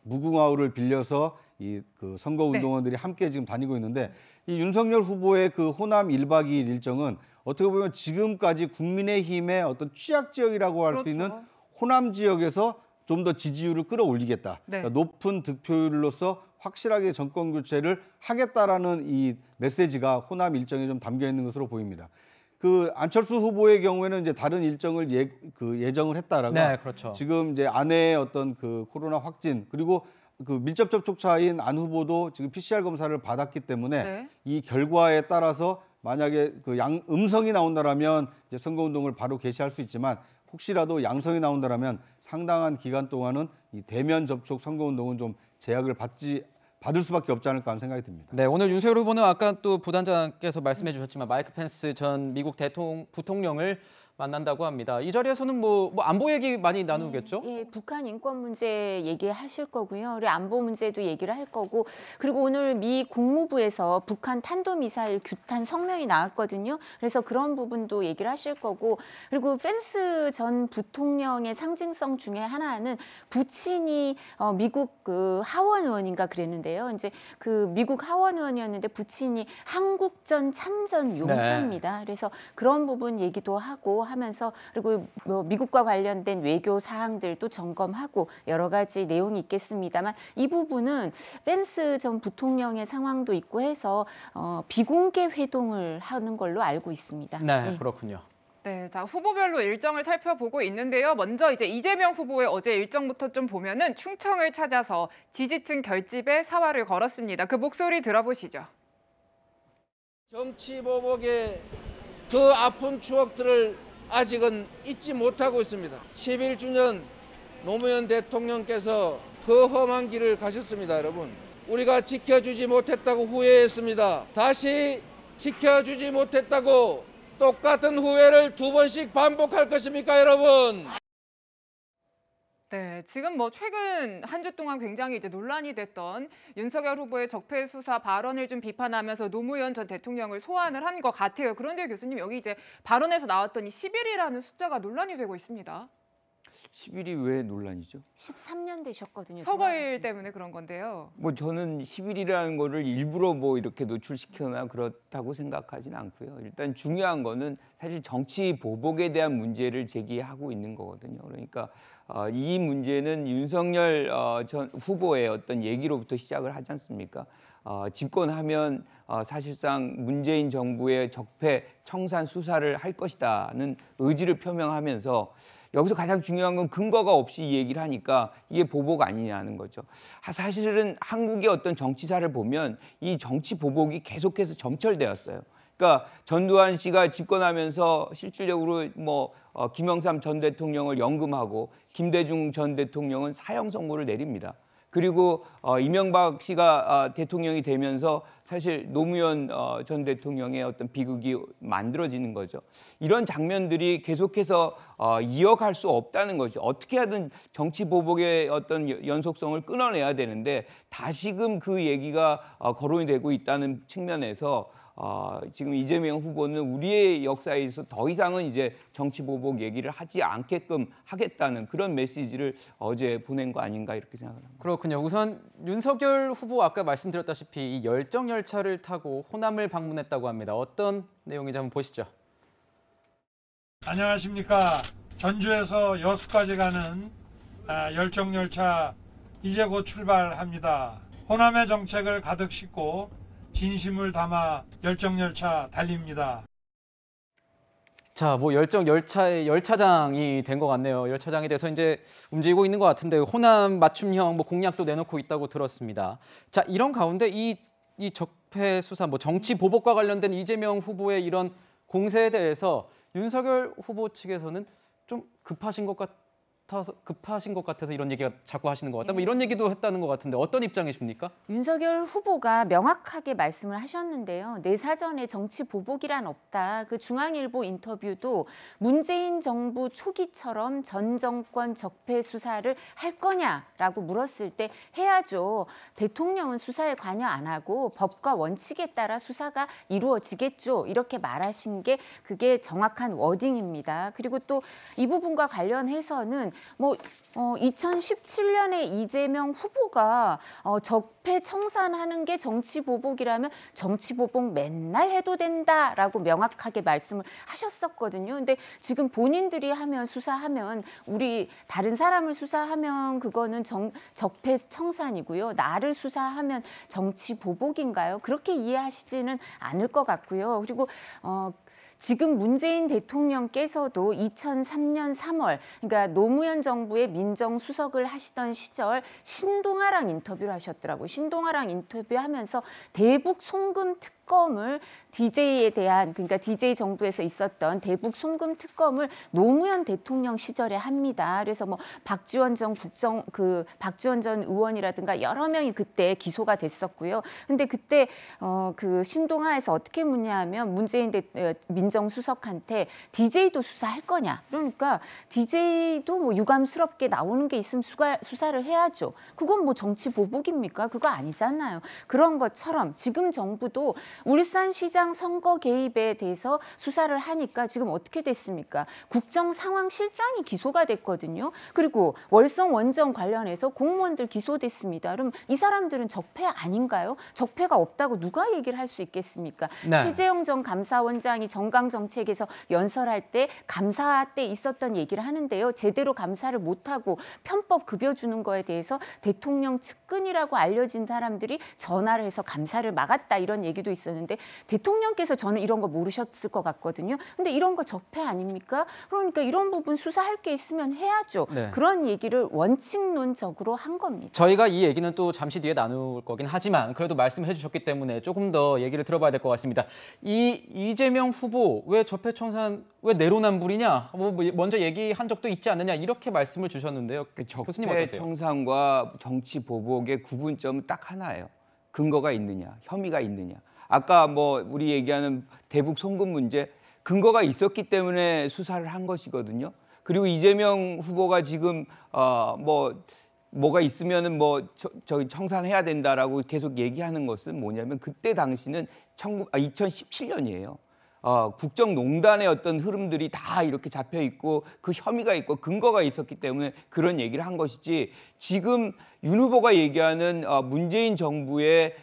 무궁화호를 빌려서 이 그 선거 운동원들이 함께 지금 다니고 있는데, 이 윤석열 후보의 그 호남 1박 2일 일정은 어떻게 보면 지금까지 국민의힘의 어떤 취약 지역이라고 할 수
그렇죠.
있는 호남 지역에서 좀 더 지지율을 끌어올리겠다.
네.
그러니까 높은 득표율로서 확실하게 정권 교체를 하겠다라는 이 메시지가 호남 일정에 좀 담겨 있는 것으로 보입니다. 그 안철수 후보의 경우에는 이제 다른 일정을 예정을 했다라가
네, 그렇죠.
지금 이제 아내의 어떤 그 코로나 확진, 그리고 그 밀접 접촉자인 안 후보도 지금 PCR 검사를 받았기 때문에
네.
이 결과에 따라서 만약에 그 음성이 나온다라면 이제 선거 운동을 바로 개시할 수 있지만, 혹시라도 양성이 나온다라면 상당한 기간 동안은 이 대면 접촉 선거 운동은 좀 제약을 받을 수밖에 없지 않을까 하는 생각이 듭니다.
네, 오늘 윤석열 후보는 아까 또 부단장께서 말씀해 주셨지만 마이크 펜스 전 미국 부통령을 만난다고 합니다. 이 자리에서는 뭐 안보 얘기 많이 나누겠죠?
예, 북한 인권 문제 얘기하실 거고요. 그리고 안보 문제도 얘기를 할 거고, 그리고 오늘 미 국무부에서 북한 탄도미사일 규탄 성명이 나왔거든요. 그래서 그런 부분도 얘기를 하실 거고, 그리고 펜스 전 부통령의 상징성 중에 하나는 부친이 미국 그 하원 의원인가 그랬는데요. 이제 그 미국 하원 의원이었는데 부친이 한국전 참전 용사입니다. 그래서 그런 부분 얘기도 하고 하면서, 그리고 뭐 미국과 관련된 외교 사항들도 점검하고 여러 가지 내용이 있겠습니다만, 이 부분은 펜스 전 부통령의 상황도 있고 해서 비공개 회동을 하는 걸로 알고 있습니다.
네,
예.
그렇군요.
네, 자, 후보별로 일정을 살펴보고 있는데요. 먼저 이제 이재명 후보의 어제 일정부터 좀 보면은 충청을 찾아서 지지층 결집에 사활을 걸었습니다. 그 목소리 들어보시죠.
정치 보복의 더 아픈 추억들을 아직은 잊지 못하고 있습니다. 11주년 노무현 대통령께서 그 험한 길을 가셨습니다, 여러분. 우리가 지켜주지 못했다고 후회했습니다. 다시 지켜주지 못했다고 똑같은 후회를 2번씩 반복할 것입니까, 여러분?
네, 지금 뭐 최근 한 주 동안 굉장히 이제 논란이 됐던 윤석열 후보의 적폐 수사 발언을 좀 비판하면서 노무현 전 대통령을 소환을 한 것 같아요. 그런데 교수님 여기 이제 발언에서 나왔던 이 10일이라는 숫자가 논란이 되고 있습니다.
10일이 왜 논란이죠?
13년 되셨거든요.
서거일 때문에 그런 건데요.
뭐 저는 10일이라는 거를 일부러 뭐 이렇게 노출시키거나 그렇다고 생각하진 않고요. 일단 중요한 거는 사실 정치 보복에 대한 문제를 제기하고 있는 거거든요. 그러니까 이 문제는 윤석열 전 후보의 어떤 얘기로부터 시작을 하지 않습니까? 집권하면 사실상 문재인 정부의 적폐 청산 수사를 할 것이다는 의지를 표명하면서 여기서 가장 중요한 건 근거가 없이 이 얘기를 하니까 이게 보복 아니냐는 거죠. 사실은 한국의 어떤 정치사를 보면 이 정치 보복이 계속해서 점철되었어요. 그러니까 전두환 씨가 집권하면서 실질적으로 김영삼 전 대통령을 연금하고 김대중 전 대통령은 사형 선고를 내립니다. 그리고 이명박 씨가 대통령이 되면서 사실 노무현 전 대통령의 어떤 비극이 만들어지는 거죠. 이런 장면들이 계속해서 이어갈 수 없다는 거죠. 어떻게 하든 정치 보복의 어떤 연속성을 끊어내야 되는데 다시금 그 얘기가 거론이 되고 있다는 측면에서 지금 이재명 후보는 우리의 역사에 있어서 더 이상은 이제 정치 보복 얘기를 하지 않게끔 하겠다는 그런 메시지를 어제 보낸 거 아닌가 이렇게 생각합니다.
그렇군요. 우선 윤석열 후보 아까 말씀드렸다시피 이 열정 열차를 타고 호남을 방문했다고 합니다. 어떤 내용인지 한번 보시죠.
안녕하십니까. 전주에서 여수까지 가는 열정 열차 이제 곧 출발합니다. 호남의 정책을 가득 싣고 진심을 담아 열정 열차 달립니다.
자, 뭐 열정 열차의 열차장이 된 것 같네요. 열차장이 돼서 이제 움직이고 있는 것 같은데 호남 맞춤형 뭐 공약도 내놓고 있다고 들었습니다. 자, 이런 가운데 이 적폐 수사, 뭐 정치 보복과 관련된 이재명 후보의 이런 공세에 대해서 윤석열 후보 측에서는 좀 급하신 것 같아서 이런 얘기가 자꾸 하시는 것 같다. 뭐 이런 얘기도 했다는 것 같은데 어떤 입장이십니까?
윤석열 후보가 명확하게 말씀을 하셨는데요. 내 사전에 정치 보복이란 없다. 그 중앙일보 인터뷰도 문재인 정부 초기처럼 전 정권 적폐 수사를 할 거냐라고 물었을 때 해야죠. 대통령은 수사에 관여 안 하고 법과 원칙에 따라 수사가 이루어지겠죠. 이렇게 말하신 게 그게 정확한 워딩입니다. 그리고 또 이 부분과 관련해서는 2017년에 이재명 후보가 적폐 청산하는 게 정치 보복이라면 정치 보복 맨날 해도 된다라고 명확하게 말씀을 하셨었거든요. 근데 지금 본인들이 수사하면 우리 다른 사람을 수사하면 그거는 적폐 청산이고요. 나를 수사하면 정치 보복인가요? 그렇게 이해하시지는 않을 것 같고요. 그리고 지금 문재인 대통령께서도 2003년 3월, 그러니까 노무현 정부의 민정수석을 하시던 시절 신동아랑 인터뷰를 하셨더라고요. 신동아랑 인터뷰하면서 대북 송금 특검을 DJ에 대한, 그러니까 DJ 정부에서 있었던 대북 송금 특검을 노무현 대통령 시절에 합니다. 그래서 박지원 전 의원이라든가 여러 명이 그때 기소가 됐었고요. 근데 그때 그 신동아에서 어떻게 묻냐면 문재인 민정수석한테 DJ도 수사할 거냐? 그러니까 DJ도 유감스럽게 나오는 게 있으면 수사를 해야죠. 그건 정치 보복입니까? 그거 아니잖아요. 그런 것처럼 지금 정부도 울산시장 선거 개입에 대해서 수사를 하니까 지금 어떻게 됐습니까? 국정상황실장이 기소가 됐거든요. 그리고 월성 원전 관련해서 공무원들 기소됐습니다. 그럼 이 사람들은 적폐 아닌가요? 적폐가 없다고 누가 얘기를 할 수 있겠습니까?
네.
최재형 전 감사원장이 정강정책에서 연설할 때 감사 때 있었던 얘기를 하는데요. 제대로 감사를 못하고 편법 급여 주는 거에 대해서 대통령 측근이라고 알려진 사람들이 전화를 해서 감사를 막았다 이런 얘기도 있었는데 대통령께서 저는 이런 거 모르셨을 것 같거든요. 근데 이런 거 적폐 아닙니까? 그러니까 이런 부분 수사할 게 있으면 해야죠.
네.
그런 얘기를 원칙론적으로 한 겁니다.
저희가 이 얘기는 또 잠시 뒤에 나눌 거긴 하지만 그래도 말씀해 주셨기 때문에 조금 더 얘기를 들어봐야 될 것 같습니다. 이재명 후보 왜 적폐 청산 왜 내로남불이냐? 먼저 얘기한 적도 있지 않느냐 이렇게 말씀을 주셨는데요. 교수님
적폐
어떠세요?
청산과 정치 보복의 구분점은 딱 하나예요. 근거가 있느냐, 혐의가 있느냐. 아까 우리 얘기하는 대북 송금 문제 근거가 있었기 때문에 수사를 한 것이거든요. 그리고 이재명 후보가 지금 뭐가 있으면은 저기 청산해야 된다라고 계속 얘기하는 것은 뭐냐면 그때 당시는 2017년이에요. 국정농단의 어떤 흐름들이 다 이렇게 잡혀 있고 그 혐의가 있고 근거가 있었기 때문에 그런 얘기를 한 것이지 지금 윤 후보가 얘기하는 문재인 정부의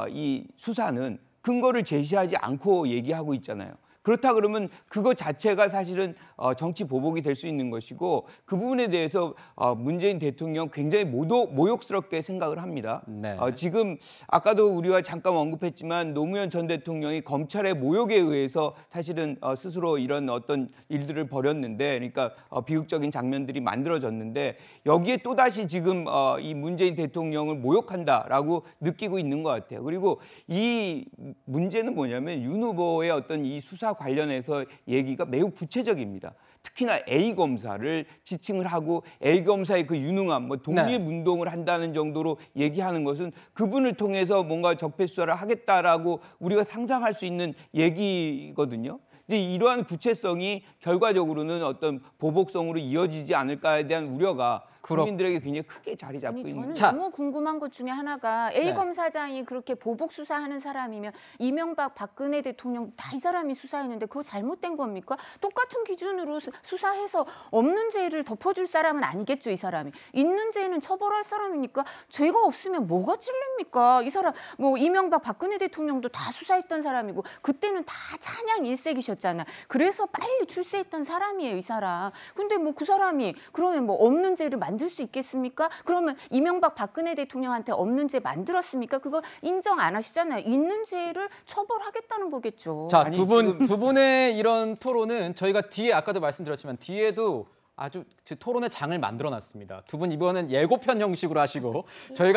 이 수사는 근거를 제시하지 않고 얘기하고 있잖아요. 그렇다 그러면 그거 자체가 사실은 정치 보복이 될 수 있는 것이고 그 부분에 대해서 문재인 대통령 굉장히 모욕스럽게 생각을 합니다.
네.
지금 아까도 우리가 잠깐 언급했지만 노무현 전 대통령이 검찰의 모욕에 의해서 사실은 스스로 이런 어떤 일들을 벌였는데 그러니까 비극적인 장면들이 만들어졌는데 여기에 또다시 지금 이 문재인 대통령을 모욕한다라고 느끼고 있는 것 같아요. 그리고 이 문제는 뭐냐면 윤 후보의 어떤 이 수사 관련해서 얘기가 매우 구체적입니다. 특히나 A 검사를 지칭을 하고 A 검사의 그 유능함, 독립운동을 한다는 정도로 얘기하는 것은 그분을 통해서 뭔가 적폐수사를 하겠다라고 우리가 상상할 수 있는 얘기거든요. 이제 이러한 구체성이 결과적으로는 어떤 보복성으로 이어지지 않을까에 대한 우려가 국민들에게 굉장히 크게 자리 잡고 있는.
저는 너무 궁금한 것 중에 하나가 A
네.
검사장이 그렇게 보복 수사하는 사람이면 이명박 박근혜 대통령 다 이 사람이 수사했는데 그거 잘못된 겁니까? 똑같은 기준으로 수사해서 없는 죄를 덮어줄 사람은 아니겠죠, 이 사람이. 있는 죄는 처벌할 사람이니까 죄가 없으면 뭐가 찔립니까? 이 사람 이명박 박근혜 대통령도 다 수사했던 사람이고 그때는 다 찬양 일색이셨잖아. 그래서 빨리 출세했던 사람이에요, 이 사람. 근데 그 사람이 그러면 없는 죄를 만들 수 있겠습니까? 그러면 이명박 박근혜 대통령한테 없는 죄 만들었습니까? 그거 인정 안 하시잖아요. 있는 죄를 처벌하겠다는 거겠죠.
자, 두 분의 이런 토론은 저희가 뒤에 아까도 말씀드렸지만 뒤에도 아주 토론의 장을 만들어놨습니다. 두 분 이번엔 예고편 형식으로 하시고 저희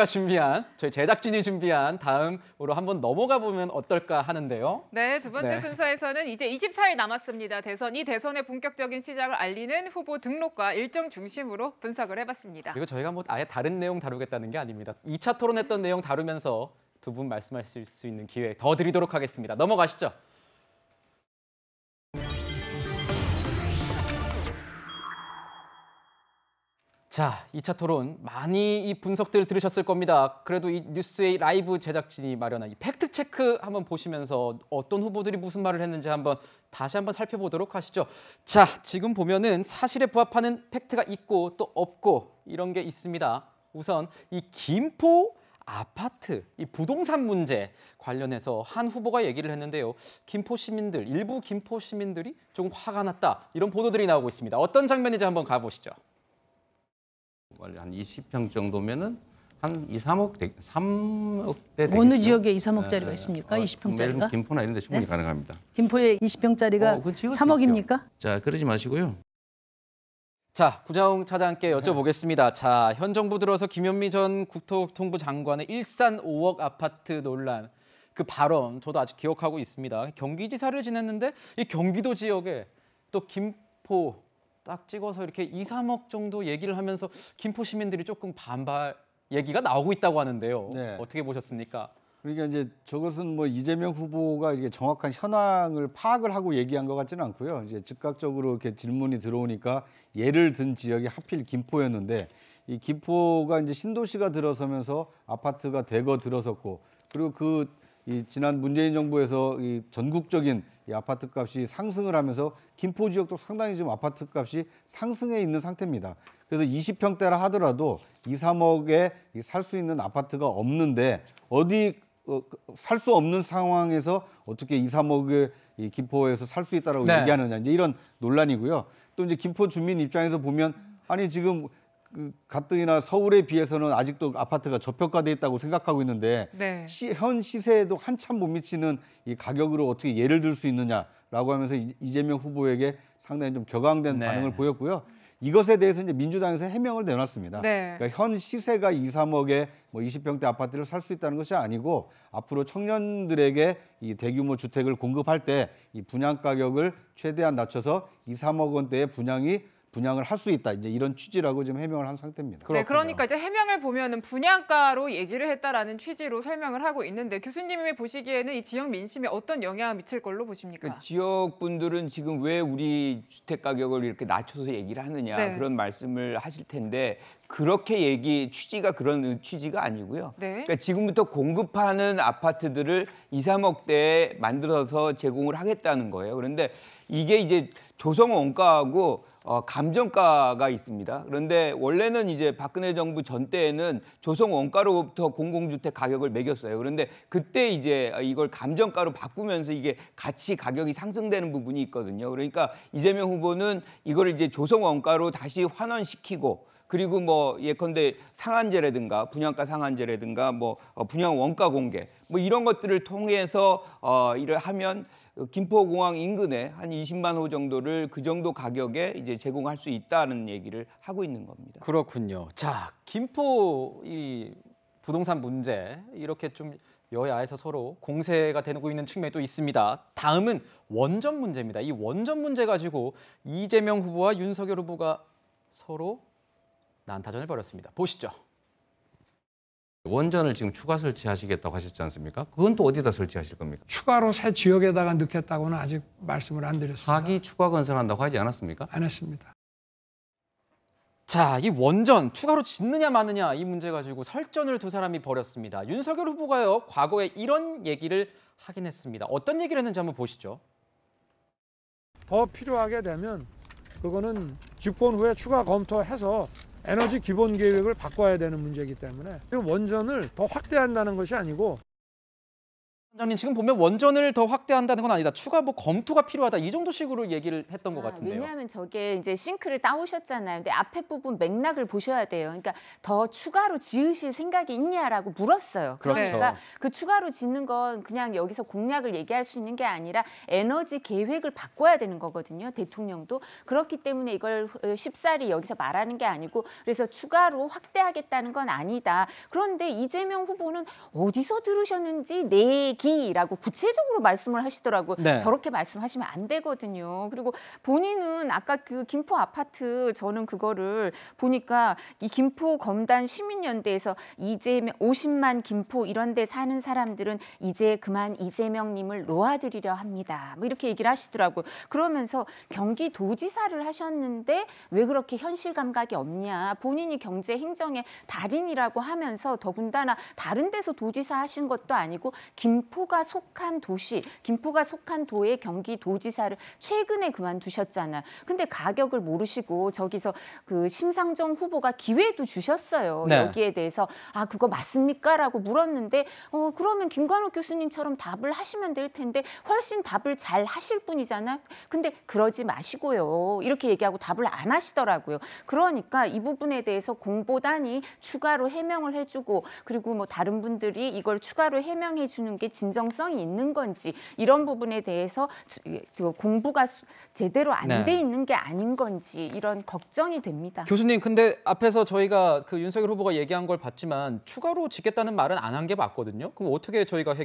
제작진이 준비한 다음으로 한번 넘어가 보면 어떨까 하는데요.
네, 두 번째 순서에서는 이제 24일 남았습니다. 이 대선의 본격적인 시작을 알리는 후보 등록과 일정 중심으로 분석을 해봤습니다.
그리고 저희가 아예 다른 내용 다루겠다는 게 아닙니다. 2차 토론했던 내용 다루면서 두 분 말씀하실 수 있는 기회 더 드리도록 하겠습니다. 넘어가시죠. 자, 2차 토론 많이 이 분석들 들으셨을 겁니다. 그래도 이 뉴스의 라이브 제작진이 마련한 이 팩트 체크 한번 보시면서 어떤 후보들이 무슨 말을 했는지 다시 한번 살펴보도록 하시죠. 자, 지금 보면은 사실에 부합하는 팩트가 있고 또 없고 이런 게 있습니다. 우선 이 김포 아파트, 이 부동산 문제 관련해서 한 후보가 얘기를 했는데요. 일부 김포 시민들이 조금 화가 났다. 이런 보도들이 나오고 있습니다. 어떤 장면인지 한번 가보시죠.
한 20평 정도면은 한 3억대
어느 지역에 2, 3억짜리가 있습니까? 20평짜리가?
김포나 이런 데 충분히 가능합니다.
김포에 20평짜리가 3억입니까?
자, 그러지 마시고요.
자, 구자웅 차장께 여쭤보겠습니다. 자, 현 정부 들어서 김현미 전 국토교통부 장관의 일산 5억 아파트 논란 그 발언 저도 아직 기억하고 있습니다. 경기지사를 지냈는데 이 경기도 지역에 또 김포 딱 찍어서 이렇게 2, 3억 정도 얘기를 하면서 김포 시민들이 조금 반발 얘기가 나오고 있다고 하는데요.
네.
어떻게 보셨습니까?
그러니까 이제 저것은 이재명 후보가 이게 정확한 현황을 파악을 하고 얘기한 것 같지는 않고요. 이제 즉각적으로 이렇게 질문이 들어오니까 예를 든 지역이 하필 김포였는데 이 김포가 이제 신도시가 들어서면서 아파트가 대거 들어섰고 그리고 이 지난 문재인 정부에서 이 전국적인 이 아파트 값이 상승을 하면서 김포 지역도 상당히 지금 아파트 값이 상승해 있는 상태입니다. 그래서 20평대라 하더라도 2, 3억에 살 수 있는 아파트가 없는데 어디 살 수 없는 상황에서 어떻게 2, 3억에 이 김포에서 살 수 있다라고 얘기하느냐 이제 이런 논란이고요. 또 이제 김포 주민 입장에서 보면 아니 지금 가뜩이나 서울에 비해서는 아직도 아파트가 저평가돼 있다고 생각하고 있는데 현 시세에도 한참 못 미치는 이 가격으로 어떻게 예를 들 수 있느냐라고 하면서 이재명 후보에게 상당히 좀 격앙된 반응을 보였고요. 이것에 대해서 이제 민주당에서 해명을 내놨습니다. 그러니까 현 시세가 2, 3억에 20평대 아파트를 살 수 있다는 것이 아니고 앞으로 청년들에게 이 대규모 주택을 공급할 때 이 분양 가격을 최대한 낮춰서 2, 3억 원대의 분양이 분양을 할 수 있다. 이제 이런 취지라고 지금 해명을 한 상태입니다.
네, 그러니까 이제 해명을 보면은 분양가로 얘기를 했다라는 취지로 설명을 하고 있는데 교수님이 보시기에는 이 지역 민심에 어떤 영향을 미칠 걸로 보십니까?
그 지역 분들은 지금 왜 우리 주택 가격을 이렇게 낮춰서 얘기를 하느냐
네.
그런 말씀을 하실 텐데 그렇게 취지가 그런 취지가 아니고요.
네.
그러니까 지금부터 공급하는 아파트들을 2, 3억대에 만들어서 제공을 하겠다는 거예요. 그런데 이게 이제 조성 원가하고 감정가가 있습니다. 그런데 원래는 이제 박근혜 정부 전 때에는 조성 원가로부터 공공주택 가격을 매겼어요. 그런데 그때 이제 이걸 감정가로 바꾸면서 이게 같이 가격이 상승되는 부분이 있거든요. 그러니까 이재명 후보는 이걸 이제 조성 원가로 다시 환원시키고 그리고 뭐 예컨대 상한제라든가 분양가 상한제라든가 뭐 분양 원가 공개 뭐 이런 것들을 통해서 일을 하면 김포공항 인근에 한 20만 호 정도를 그 정도 가격에 이제 제공할 수 있다는 얘기를 하고 있는 겁니다.
그렇군요. 자, 김포 이 부동산 문제 이렇게 좀 여야에서 서로 공세가 되고 있는 측면이 또 있습니다. 다음은 원전 문제입니다. 이 원전 문제 가지고 이재명 후보와 윤석열 후보가 서로 난타전을 벌였습니다. 보시죠.
원전을 지금 추가 설치하시겠다고 하셨지 않습니까? 그건 또 어디다 설치하실 겁니까?
추가로 새 지역에다가 넣겠다고는 아직 말씀을 안 드렸습니다.
4기 추가 건설한다고 하지 않았습니까?
안 했습니다.
자, 이 원전 추가로 짓느냐 마느냐 이 문제 가지고 설전을 두 사람이 벌였습니다. 윤석열 후보가요, 과거에 이런 얘기를 하긴 했습니다. 어떤 얘기를 했는지 한번 보시죠.
더 필요하게 되면 그거는 집권 후에 추가 검토해서 에너지 기본 계획을 바꿔야 되는 문제이기 때문에 원전을 더 확대한다는 것이 아니고
원장님 지금 보면 원전을 더 확대한다는 건 아니다. 추가 뭐 검토가 필요하다. 이 정도식으로 얘기를 했던 것 같은데요.
왜냐하면 저게 이제 싱크를 따오셨잖아요. 근데 앞에 부분 맥락을 보셔야 돼요. 그러니까 더 추가로 지으실 생각이 있냐라고 물었어요.
그렇죠.
그러니까 그 추가로 짓는 건 그냥 여기서 공약을 얘기할 수 있는 게 아니라 에너지 계획을 바꿔야 되는 거거든요. 대통령도. 그렇기 때문에 이걸 쉽사리 여기서 말하는 게 아니고 그래서 추가로 확대하겠다는 건 아니다. 그런데 이재명 후보는 어디서 들으셨는지 내기라고 구체적으로 말씀을 하시더라고요.
네.
저렇게 말씀하시면 안 되거든요. 그리고 본인은 아까 그 김포 아파트 저는 그거를 보니까 이 김포 검단 시민연대에서 이재명 50만 김포 이런 데 사는 사람들은 이제 그만 이재명님을 놓아드리려 합니다. 뭐 이렇게 얘기를 하시더라고요. 그러면서 경기도지사를 하셨는데 왜 그렇게 현실 감각이 없냐. 본인이 경제 행정의 달인이라고 하면서 더군다나 다른 데서 도지사 하신 것도 아니고 김포가 속한 도시, 김포가 속한 도의 경기도지사를 최근에 그만두셨잖아. 근데 가격을 모르시고 저기서 그 심상정 후보가 기회도 주셨어요.
네.
여기에 대해서 아 그거 맞습니까? 라고 물었는데 그러면 김관옥 교수님처럼 답을 하시면 될 텐데 훨씬 답을 잘 하실 분이잖아요. 근데 그러지 마시고요. 이렇게 얘기하고 답을 안 하시더라고요. 그러니까 이 부분에 대해서 공보단이 추가로 해명을 해주고 그리고 뭐 다른 분들이 이걸 추가로 해명해 주는 게 진정성이 있는 건지 이런 부분에 대해서 공부가 제대로 안 돼
네.
있는 게 아닌 건지 이런 걱정이 됩니다.
교수님, 근데 앞에서 저희가 그 윤석열 후보가 얘기한 걸 봤지만 추가로 짓겠다는 말은 안 한 게 맞거든요. 그럼 어떻게 저희가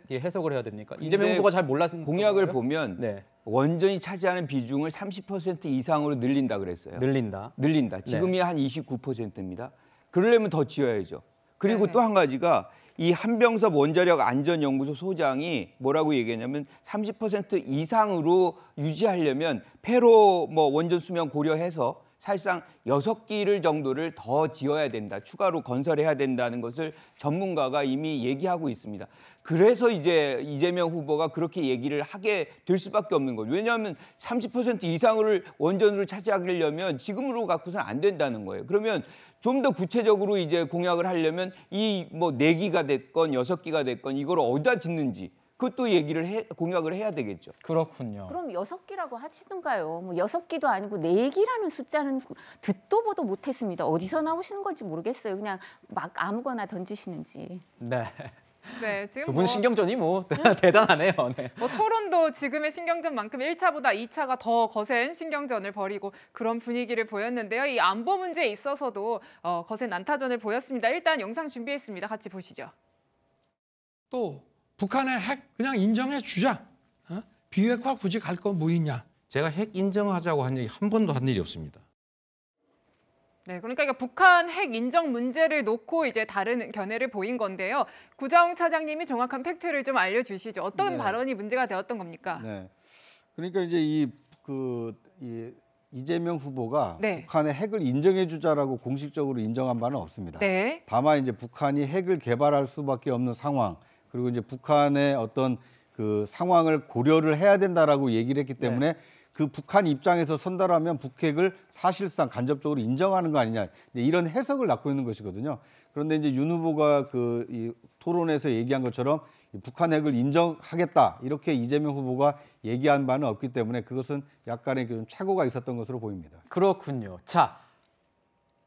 해석을 해야 됩니까? 이재명 후보가 잘 몰랐는
공약을
건가요?
보면
네.
원전이 차지하는 비중을 30% 이상으로 늘린다 그랬어요.
늘린다.
늘린다. 지금이 한 29%입니다. 그러려면 더 지어야죠. 그리고
네.
또 한 가지가 이 한병섭 원자력 안전연구소 소장이 뭐라고 얘기했냐면 30% 이상으로 유지하려면 폐로 뭐 원전 수명 고려해서 사실상 6기를 정도를 더 지어야 된다. 추가로 건설해야 된다는 것을 전문가가 이미 얘기하고 있습니다. 그래서 이제 이재명 후보가 그렇게 얘기를 하게 될 수밖에 없는 거죠. 왜냐하면 30% 이상을 원전으로 차지하려면 지금으로 갖고서는 안 된다는 거예요. 그러면 좀 더 구체적으로 이제 공약을 하려면 이 뭐 4기가 됐건 6기가 됐건 이걸 어디다 짓는지 그것도 공약을 해야 되겠죠.
그렇군요.
그럼 6기라고 하시던가요. 뭐 6기도 아니고 4기라는 숫자는 듣도 보도 못했습니다. 어디서 나오시는 건지 모르겠어요. 그냥 막 아무거나 던지시는지.
네.
네, 지금
두 분 신경전이 뭐 대단하네요. 네.
뭐 토론도 지금의 신경전만큼 1차보다 2차가 더 거센 신경전을 벌이고 그런 분위기를 보였는데요. 이 안보 문제에 있어서도 거센 난타전을 보였습니다. 일단 영상 준비했습니다. 같이 보시죠.
또 북한의 핵 그냥 인정해 주자. 비핵화 굳이 갈 거 뭐 있냐.
제가 핵 인정하자고 한 적이 한 번도 한 일이 없습니다.
네, 그러니까 이게 북한 핵 인정 문제를 놓고 이제 다른 견해를 보인 건데요. 구자홍 차장님이 정확한 팩트를 좀 알려주시죠. 어떤
네.
발언이 문제가 되었던 겁니까?
네. 그러니까 이제 이재명 후보가
네.
북한의 핵을 인정해주자라고 공식적으로 인정한 바는 없습니다.
네.
다만 이제 북한이 핵을 개발할 수밖에 없는 상황, 그리고 이제 북한의 어떤 그 상황을 고려를 해야 된다라고 얘기를 했기 때문에 그 북한 입장에서 선다라면 북핵을 사실상 간접적으로 인정하는 거 아니냐, 이제 이런 해석을 낳고 있는 것이거든요. 그런데 이제 윤 후보가 이 토론에서 얘기한 것처럼 북한 핵을 인정하겠다 이렇게 이재명 후보가 얘기한 바는 없기 때문에 그것은 약간의 좀 착오가 있었던 것으로 보입니다.
그렇군요. 자,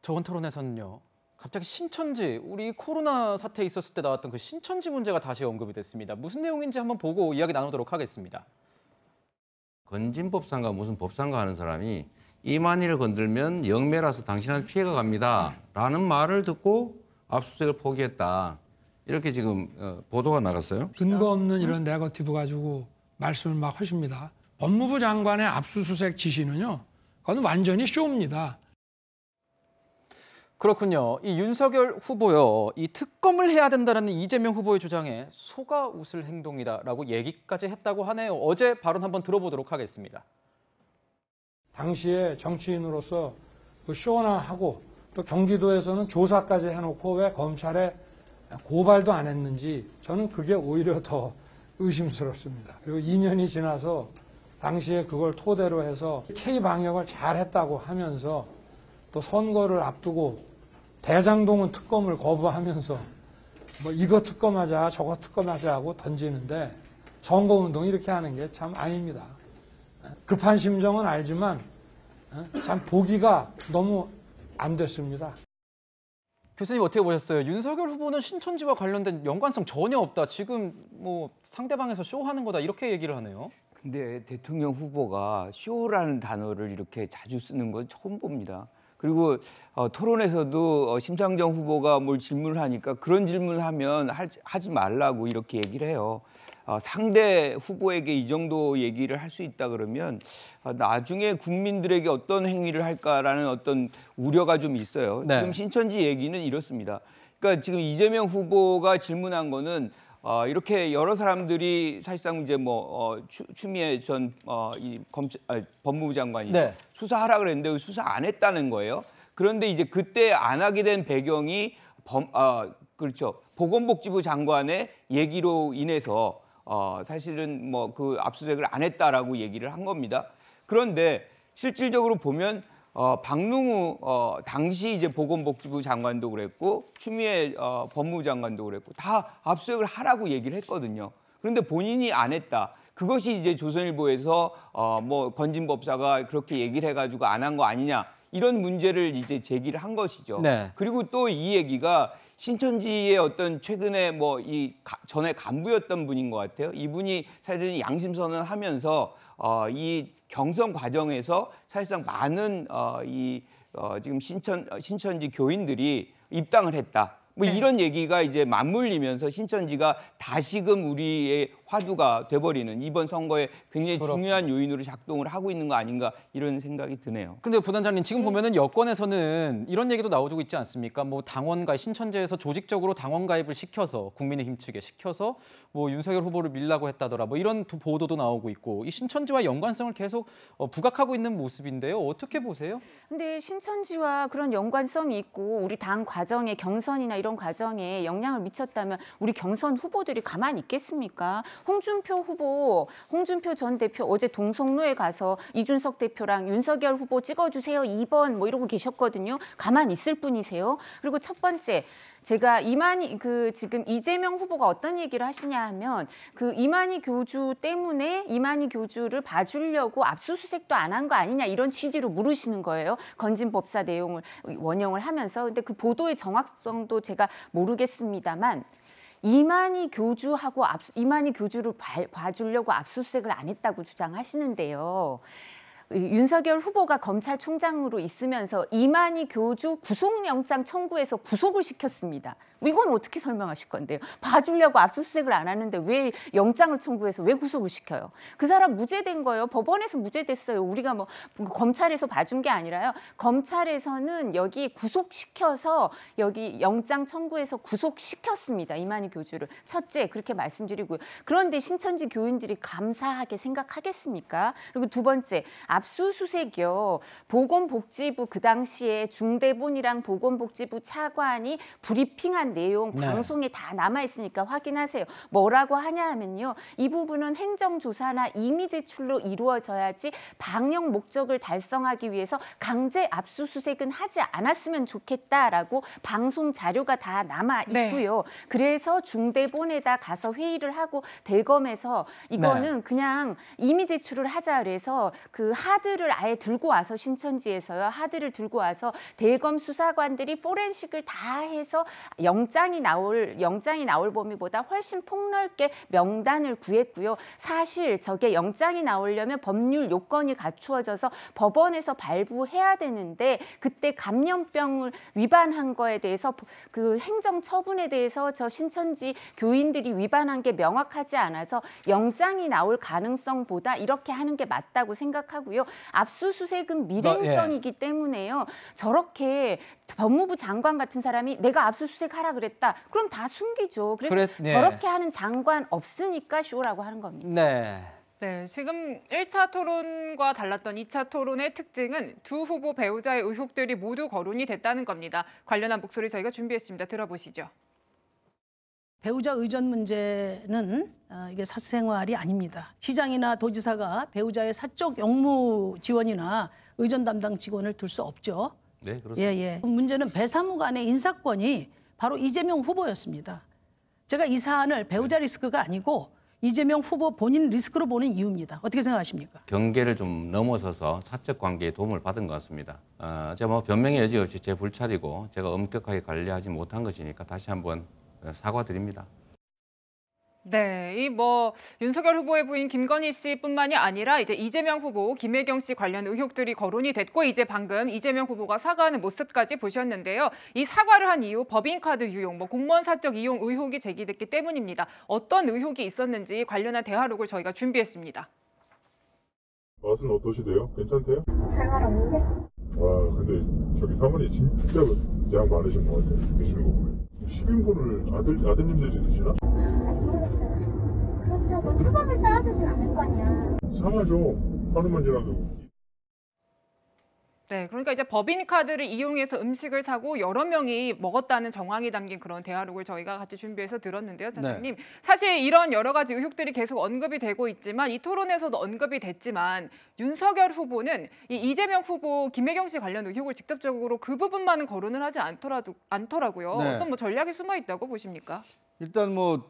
저번 토론에서는요. 갑자기 신천지, 우리 코로나 사태 있었을 때 나왔던 그 신천지 문제가 다시 언급이 됐습니다. 무슨 내용인지 한번 보고 이야기 나누도록 하겠습니다.
건진법상과 무슨 법상과 하는 사람이 이만희를 건들면 영매라서 당신한테 피해가 갑니다. 라는 말을 듣고 압수수색을 포기했다. 이렇게 지금 보도가 나갔어요.
근거 없는 이런 네거티브 가지고 말씀을 막 하십니다. 법무부 장관의 압수수색 지시는요. 그건 완전히 쇼입니다.
그렇군요. 이 윤석열 후보요. 이 특검을 해야 된다는 이재명 후보의 주장에 속아 웃을 행동이다라고 얘기까지 했다고 하네요. 어제 발언 한번 들어보도록 하겠습니다.
당시에 정치인으로서 그 쇼나 하고 또 경기도에서는 조사까지 해놓고 왜 검찰에 고발도 안 했는지 저는 그게 오히려 더 의심스럽습니다. 그리고 2년이 지나서 당시에 그걸 토대로 해서 K방역을 잘했다고 하면서 또 선거를 앞두고 대장동은 특검을 거부하면서 뭐 이거 특검하자 저거 특검하자 하고 던지는데 선거운동 이렇게 하는 게 참 아닙니다. 급한 심정은 알지만 참 보기가 너무 안 됐습니다.
교수님 어떻게 보셨어요? 윤석열 후보는 신천지와 관련된 연관성 전혀 없다. 지금 뭐 상대방에서 쇼하는 거다 이렇게 얘기를 하네요.
근데 대통령 후보가 쇼라는 단어를 이렇게 자주 쓰는 건 처음 봅니다. 그리고 토론에서도 심상정 후보가 뭘 질문을 하니까 그런 질문을 하면 하지 말라고 이렇게 얘기를 해요. 상대 후보에게 이 정도 얘기를 할 수 있다 그러면 나중에 국민들에게 어떤 행위를 할까라는 어떤 우려가 좀 있어요.
네.
지금 신천지 얘기는 이렇습니다. 그러니까 지금 이재명 후보가 질문한 거는 이렇게 여러 사람들이 사실상 이제 추미애 전 법무부 장관이
네.
수사하라 그랬는데 수사 안 했다는 거예요. 그런데 이제 그때 안 하게 된 배경이 그렇죠. 보건복지부 장관의 얘기로 인해서 사실은 그 압수수색을 안 했다라고 얘기를 한 겁니다. 그런데 실질적으로 보면 박능우 당시 이제 보건복지부 장관도 그랬고 추미애 법무부 장관도 그랬고 다 압수수색을 하라고 얘기를 했거든요. 그런데 본인이 안 했다. 그것이 이제 조선일보에서 건진법사가 그렇게 얘기를 해가지고 안 한 거 아니냐 이런 문제를 이제 제기를 한 것이죠.
네.
그리고 또 이 얘기가 신천지의 어떤 최근에 전에 간부였던 분인 것 같아요. 이분이 사실은 양심선언을 하면서 이 경선 과정에서 사실상 많은 지금 신천지 교인들이 입당을 했다. 이런 얘기가 이제 맞물리면서 신천지가 다시금 우리의 화두가 돼버리는 이번 선거에 굉장히 중요한 요인으로 작동을 하고 있는 거 아닌가 이런 생각이 드네요.
근데 부단장님 지금 보면은 여권에서는 이런 얘기도 나오고 있지 않습니까? 당원가입 신천지에서 조직적으로 당원 가입을 시켜서 국민의힘 측에 시켜서 윤석열 후보를 밀라고 했다더라. 이런 보도도 나오고 있고 이 신천지와 연관성을 계속 부각하고 있는 모습인데요. 어떻게 보세요?
근데 신천지와 그런 연관성이 있고 우리 당 과정에 경선이나 이런 과정에 영향을 미쳤다면 우리 경선 후보들이 가만히 있겠습니까? 홍준표 전 대표 어제 동성로에 가서 이준석 대표랑 윤석열 후보 찍어주세요 2번 이러고 계셨거든요. 가만히 있을 뿐이세요. 그리고 첫 번째 제가 지금 이재명 후보가 어떤 얘기를 하시냐 하면 그 이만희 교주 때문에 이만희 교주를 봐주려고 압수수색도 안 한 거 아니냐 이런 취지로 물으시는 거예요. 건진법사 내용을 원형을 하면서. 근데 그 보도의 정확성도 제가 모르겠습니다만 이만희 교주를 봐주려고 압수수색을 안 했다고 주장하시는데요. 윤석열 후보가 검찰총장으로 있으면서 이만희 교주 구속영장 청구해서 구속을 시켰습니다. 이건 어떻게 설명하실 건데요? 봐주려고 압수수색을 안 하는데 왜 영장을 청구해서 왜 구속을 시켜요? 그 사람 무죄된 거예요. 법원에서 무죄됐어요. 우리가 뭐 검찰에서 봐준 게 아니라요. 검찰에서는 여기 구속시켜서 여기 영장 청구해서 구속시켰습니다. 이만희 교주를. 첫째, 그렇게 말씀드리고요. 그런데 신천지 교인들이 감사하게 생각하겠습니까? 그리고 두 번째, 압수수색이요. 보건복지부 그 당시에 중대본이랑 보건복지부 차관이 브리핑한 내용 방송에 다 남아있으니까 확인하세요. 뭐라고 하냐 하면요. 이 부분은 행정조사나 임의 제출로 이루어져야지 방역 목적을 달성하기 위해서 강제 압수수색은 하지 않았으면 좋겠다라고 방송 자료가 다 남아있고요. 그래서 중대본에다 가서 회의를 하고 대검에서 이거는 그냥 임의 제출을 하자 그래서 그 하드를 아예 들고 와서 신천지에서요. 하드를 들고 와서 대검 수사관들이 포렌식을 다 해서 영장이 나올 범위보다 훨씬 폭넓게 명단을 구했고요. 사실 저게 영장이 나오려면 법률 요건이 갖추어져서 법원에서 발부해야 되는데 그때 감염병을 위반한 거에 대해서 그 행정 처분에 대해서 저 신천지 교인들이 위반한 게 명확하지 않아서 영장이 나올 가능성보다 이렇게 하는 게 맞다고 생각하고요. 압수수색은 밀행성이기 때문에요. 저렇게 법무부 장관 같은 사람이 내가 압수수색하라 그랬다. 그럼 다 숨기죠. 그래서 저렇게 하는 장관 없으니까 쇼라고 하는 겁니다.
네, 지금 1차 토론과 달랐던 2차 토론의 특징은 두 후보 배우자의 의혹들이 모두 거론이 됐다는 겁니다. 관련한 목소리 저희가 준비했습니다. 들어보시죠.
배우자 의존 문제는 이게 사생활이 아닙니다. 시장이나 도지사가 배우자의 사적 용무 지원이나 의존 담당 직원을 둘 수 없죠.
네, 그렇습니다.
문제는 배사무 간의 인사권이 바로 이재명 후보였습니다. 제가 이 사안을 배우자 리스크가 아니고 이재명 후보 본인 리스크로 보는 이유입니다. 어떻게 생각하십니까?
경계를 좀 넘어서서 사적 관계에 도움을 받은 것 같습니다. 제가 뭐 변명의 여지 없이 제 불찰이고 제가 엄격하게 관리하지 못한 것이니까 다시 한번 사과드립니다.
네, 이 뭐 윤석열 후보의 부인 김건희 씨뿐만이 아니라 이제 이재명 후보, 김혜경 씨 관련 의혹들이 거론이 됐고 이제 방금 이재명 후보가 사과하는 모습까지 보셨는데요. 이 사과를 한 이유 법인카드 유용, 공무원 사적 이용 의혹이 제기됐기 때문입니다. 어떤 의혹이 있었는지 관련한 대화록을 저희가 준비했습니다.
맛은 어떠시대요? 괜찮대요?
상관없는데?
와, 근데 저기 사모님 진짜 양 많으신 것 같아요. 드시는 거 보면. 10인분을 아드님들이 드시나?
모르겠어요. 그렇다고 초밥을 싸주진 않을 거 아니야.
상하죠. 하루만 지나도.
네, 그러니까 이제 법인카드를 이용해서 음식을 사고 여러 명이 먹었다는 정황이 담긴 그런 대화록을 저희가 같이 준비해서 들었는데요, 차장님. 사실 이런 여러 가지 의혹들이 계속 언급이 되고 있지만 이 토론에서도 언급이 됐지만 윤석열 후보는 이 이재명 후보, 김혜경 씨 관련 의혹을 직접적으로 그 부분만은 거론을 하지 않더라고요. 어떤 뭐 전략이 숨어 있다고 보십니까?
일단 뭐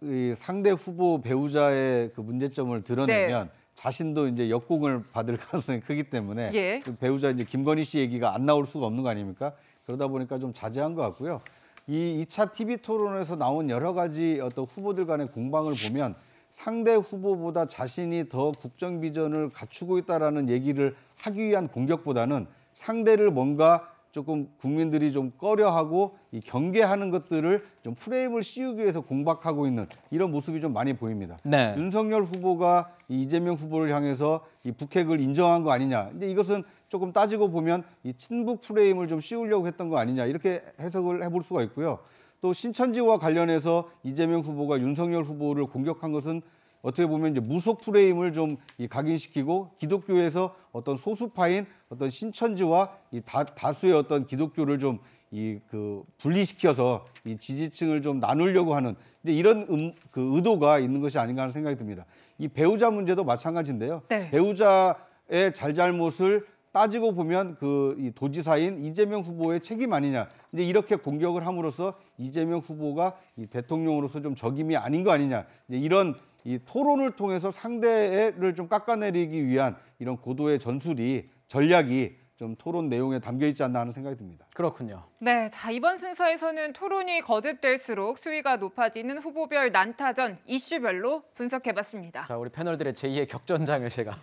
이 상대 후보 배우자의 그 문제점을 드러내면 자신도 이제 역공을 받을 가능성이 크기 때문에 그 배우자 이제 김건희 씨 얘기가 안 나올 수가 없는 거 아닙니까? 그러다 보니까 좀 자제한 것 같고요. 이 2차 TV 토론에서 나온 여러 가지 어떤 후보들 간의 공방을 보면 상대 후보보다 자신이 더 국정 비전을 갖추고 있다라는 얘기를 하기 위한 공격보다는 상대를 뭔가 조금 국민들이 좀 꺼려하고 이 경계하는 것들을 좀 프레임을 씌우기 위해서 공박하고 있는 이런 모습이 좀 많이 보입니다. 윤석열 후보가 이재명 후보를 향해서 이 북핵을 인정한 거 아니냐. 근데 이것은 조금 따지고 보면 이 친북 프레임을 좀 씌우려고 했던 거 아니냐 이렇게 해석을 해볼 수가 있고요. 또 신천지와 관련해서 이재명 후보가 윤석열 후보를 공격한 것은 어떻게 보면 이제 무속 프레임을 좀 각인시키고 기독교에서 어떤 소수파인 어떤 신천지와 이 다수의 어떤 기독교를 좀 분리시켜서 이 지지층을 좀 나누려고 하는 이제 이런 그 의도가 있는 것이 아닌가 하는 생각이 듭니다. 이 배우자 문제도 마찬가지인데요. 배우자의 잘잘못을 따지고 보면 이 도지사인 이재명 후보의 책임 아니냐. 이제 이렇게 공격을 함으로써 이재명 후보가 이 대통령으로서 좀 적임이 아닌 거 아니냐. 이제 이런 이 토론을 통해서 상대를 좀 깎아내리기 위한 이런 고도의 전략이 좀 토론 내용에 담겨 있지 않나 하는 생각이 듭니다.
그렇군요.
네, 자 이번 순서에서는 토론이 거듭될수록 수위가 높아지는 후보별 난타전 이슈별로 분석해봤습니다.
자, 우리 패널들의 제2의 격전장을 제가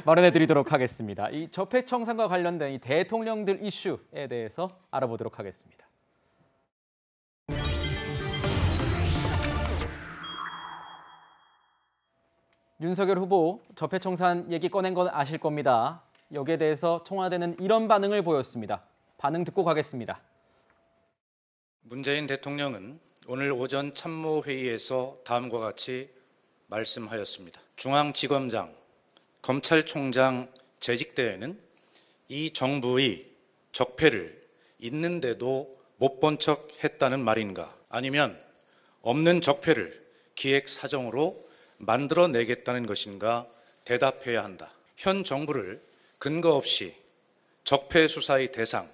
마련해드리도록 하겠습니다. 이 적폐청산과 관련된 이 대통령들 이슈에 대해서 알아보도록 하겠습니다. 윤석열 후보 적폐청산 얘기 꺼낸 건 아실 겁니다. 여기에 대해서 청와대는 이런 반응을 보였습니다. 반응 듣고 가겠습니다.
문재인 대통령은 오늘 오전 참모회의에서 다음과 같이 말씀하였습니다. 중앙지검장, 검찰총장 재직 때에는 이 정부의 적폐를 있는데도 못 본 척 했다는 말인가? 아니면 없는 적폐를 기획사정으로 만들어내겠다는 것인가 대답해야 한다. 현 정부를 근거 없이 적폐 수사의 대상,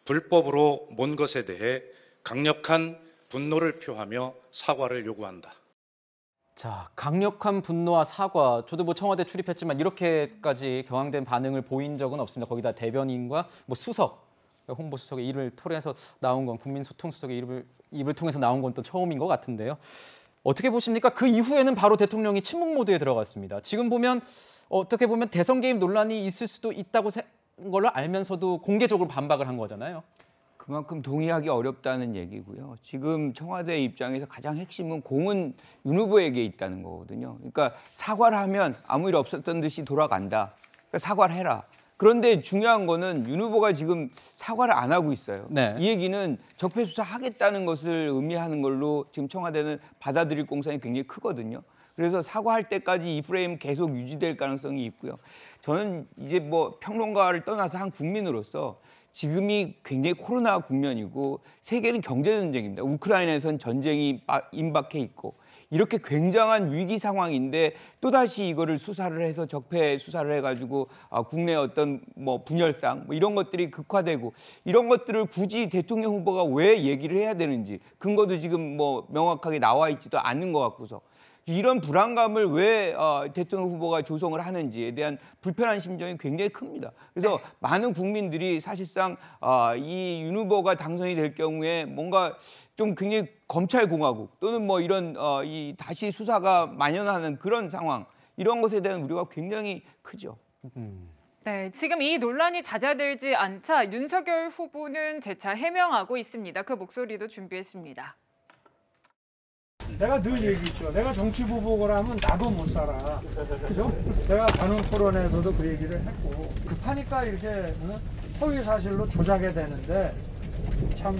불법으로 몬 것에 대해 강력한 분노를 표하며 사과를 요구한다.
자, 강력한 분노와 사과. 저도 뭐 청와대 출입했지만 이렇게까지 격앙된 반응을 보인 적은 없습니다. 거기다 대변인과 뭐 수석, 홍보수석의 입을 통해서 나온 건 국민소통수석의 입을 통해서 나온 건 또 처음인 것 같은데요. 어떻게 보십니까? 그 이후에는 바로 대통령이 침묵 모드에 들어갔습니다. 지금 보면 어떻게 보면 대선 개입 논란이 있을 수도 있다고 걸로 알면서도 공개적으로 반박을 한 거잖아요.
그만큼 동의하기 어렵다는 얘기고요. 지금 청와대 입장에서 가장 핵심은 공은 윤 후보에게 있다는 거거든요. 그러니까 사과를 하면 아무 일 없었던 듯이 돌아간다. 그러니까 사과를 해라. 그런데 중요한 거는 윤 후보가 지금 사과를 안 하고 있어요.
네.
이 얘기는 적폐 수사하겠다는 것을 의미하는 걸로 지금 청와대는 받아들일 공산이 굉장히 크거든요. 그래서 사과할 때까지 이 프레임 계속 유지될 가능성이 있고요. 저는 이제 뭐 평론가를 떠나서 한 국민으로서 지금이 굉장히 코로나 국면이고 세계는 경제 전쟁입니다. 우크라이나에선 전쟁이 임박해 있고 이렇게 굉장한 위기 상황인데 또다시 이거를 수사를 해서 적폐 수사를 해가지고 국내 어떤 뭐 분열상 뭐 이런 것들이 극화되고 이런 것들을 굳이 대통령 후보가 왜 얘기를 해야 되는지 근거도 지금 뭐 명확하게 나와 있지도 않는 것 같고서 이런 불안감을 왜 대통령 후보가 조성을 하는지에 대한 불편한 심정이 굉장히 큽니다. 그래서 많은 국민들이 사실상 이 윤 후보가 당선이 될 경우에 뭔가 좀 굉장히 검찰공화국 또는 뭐 이런 이 다시 수사가 만연하는 그런 상황 이런 것에 대한 우려가 굉장히 크죠.
네, 지금 이 논란이 잦아들지 않자 윤석열 후보는 재차 해명하고 있습니다. 그 목소리도 준비했습니다.
내가 늘 얘기했죠. 내가 정치 보복을 나도 못 살아. 그죠? 내가 관훈 토론에서도 그 얘기를 했고 급하니까 이렇게 허위 사실로 조작이 되는데 참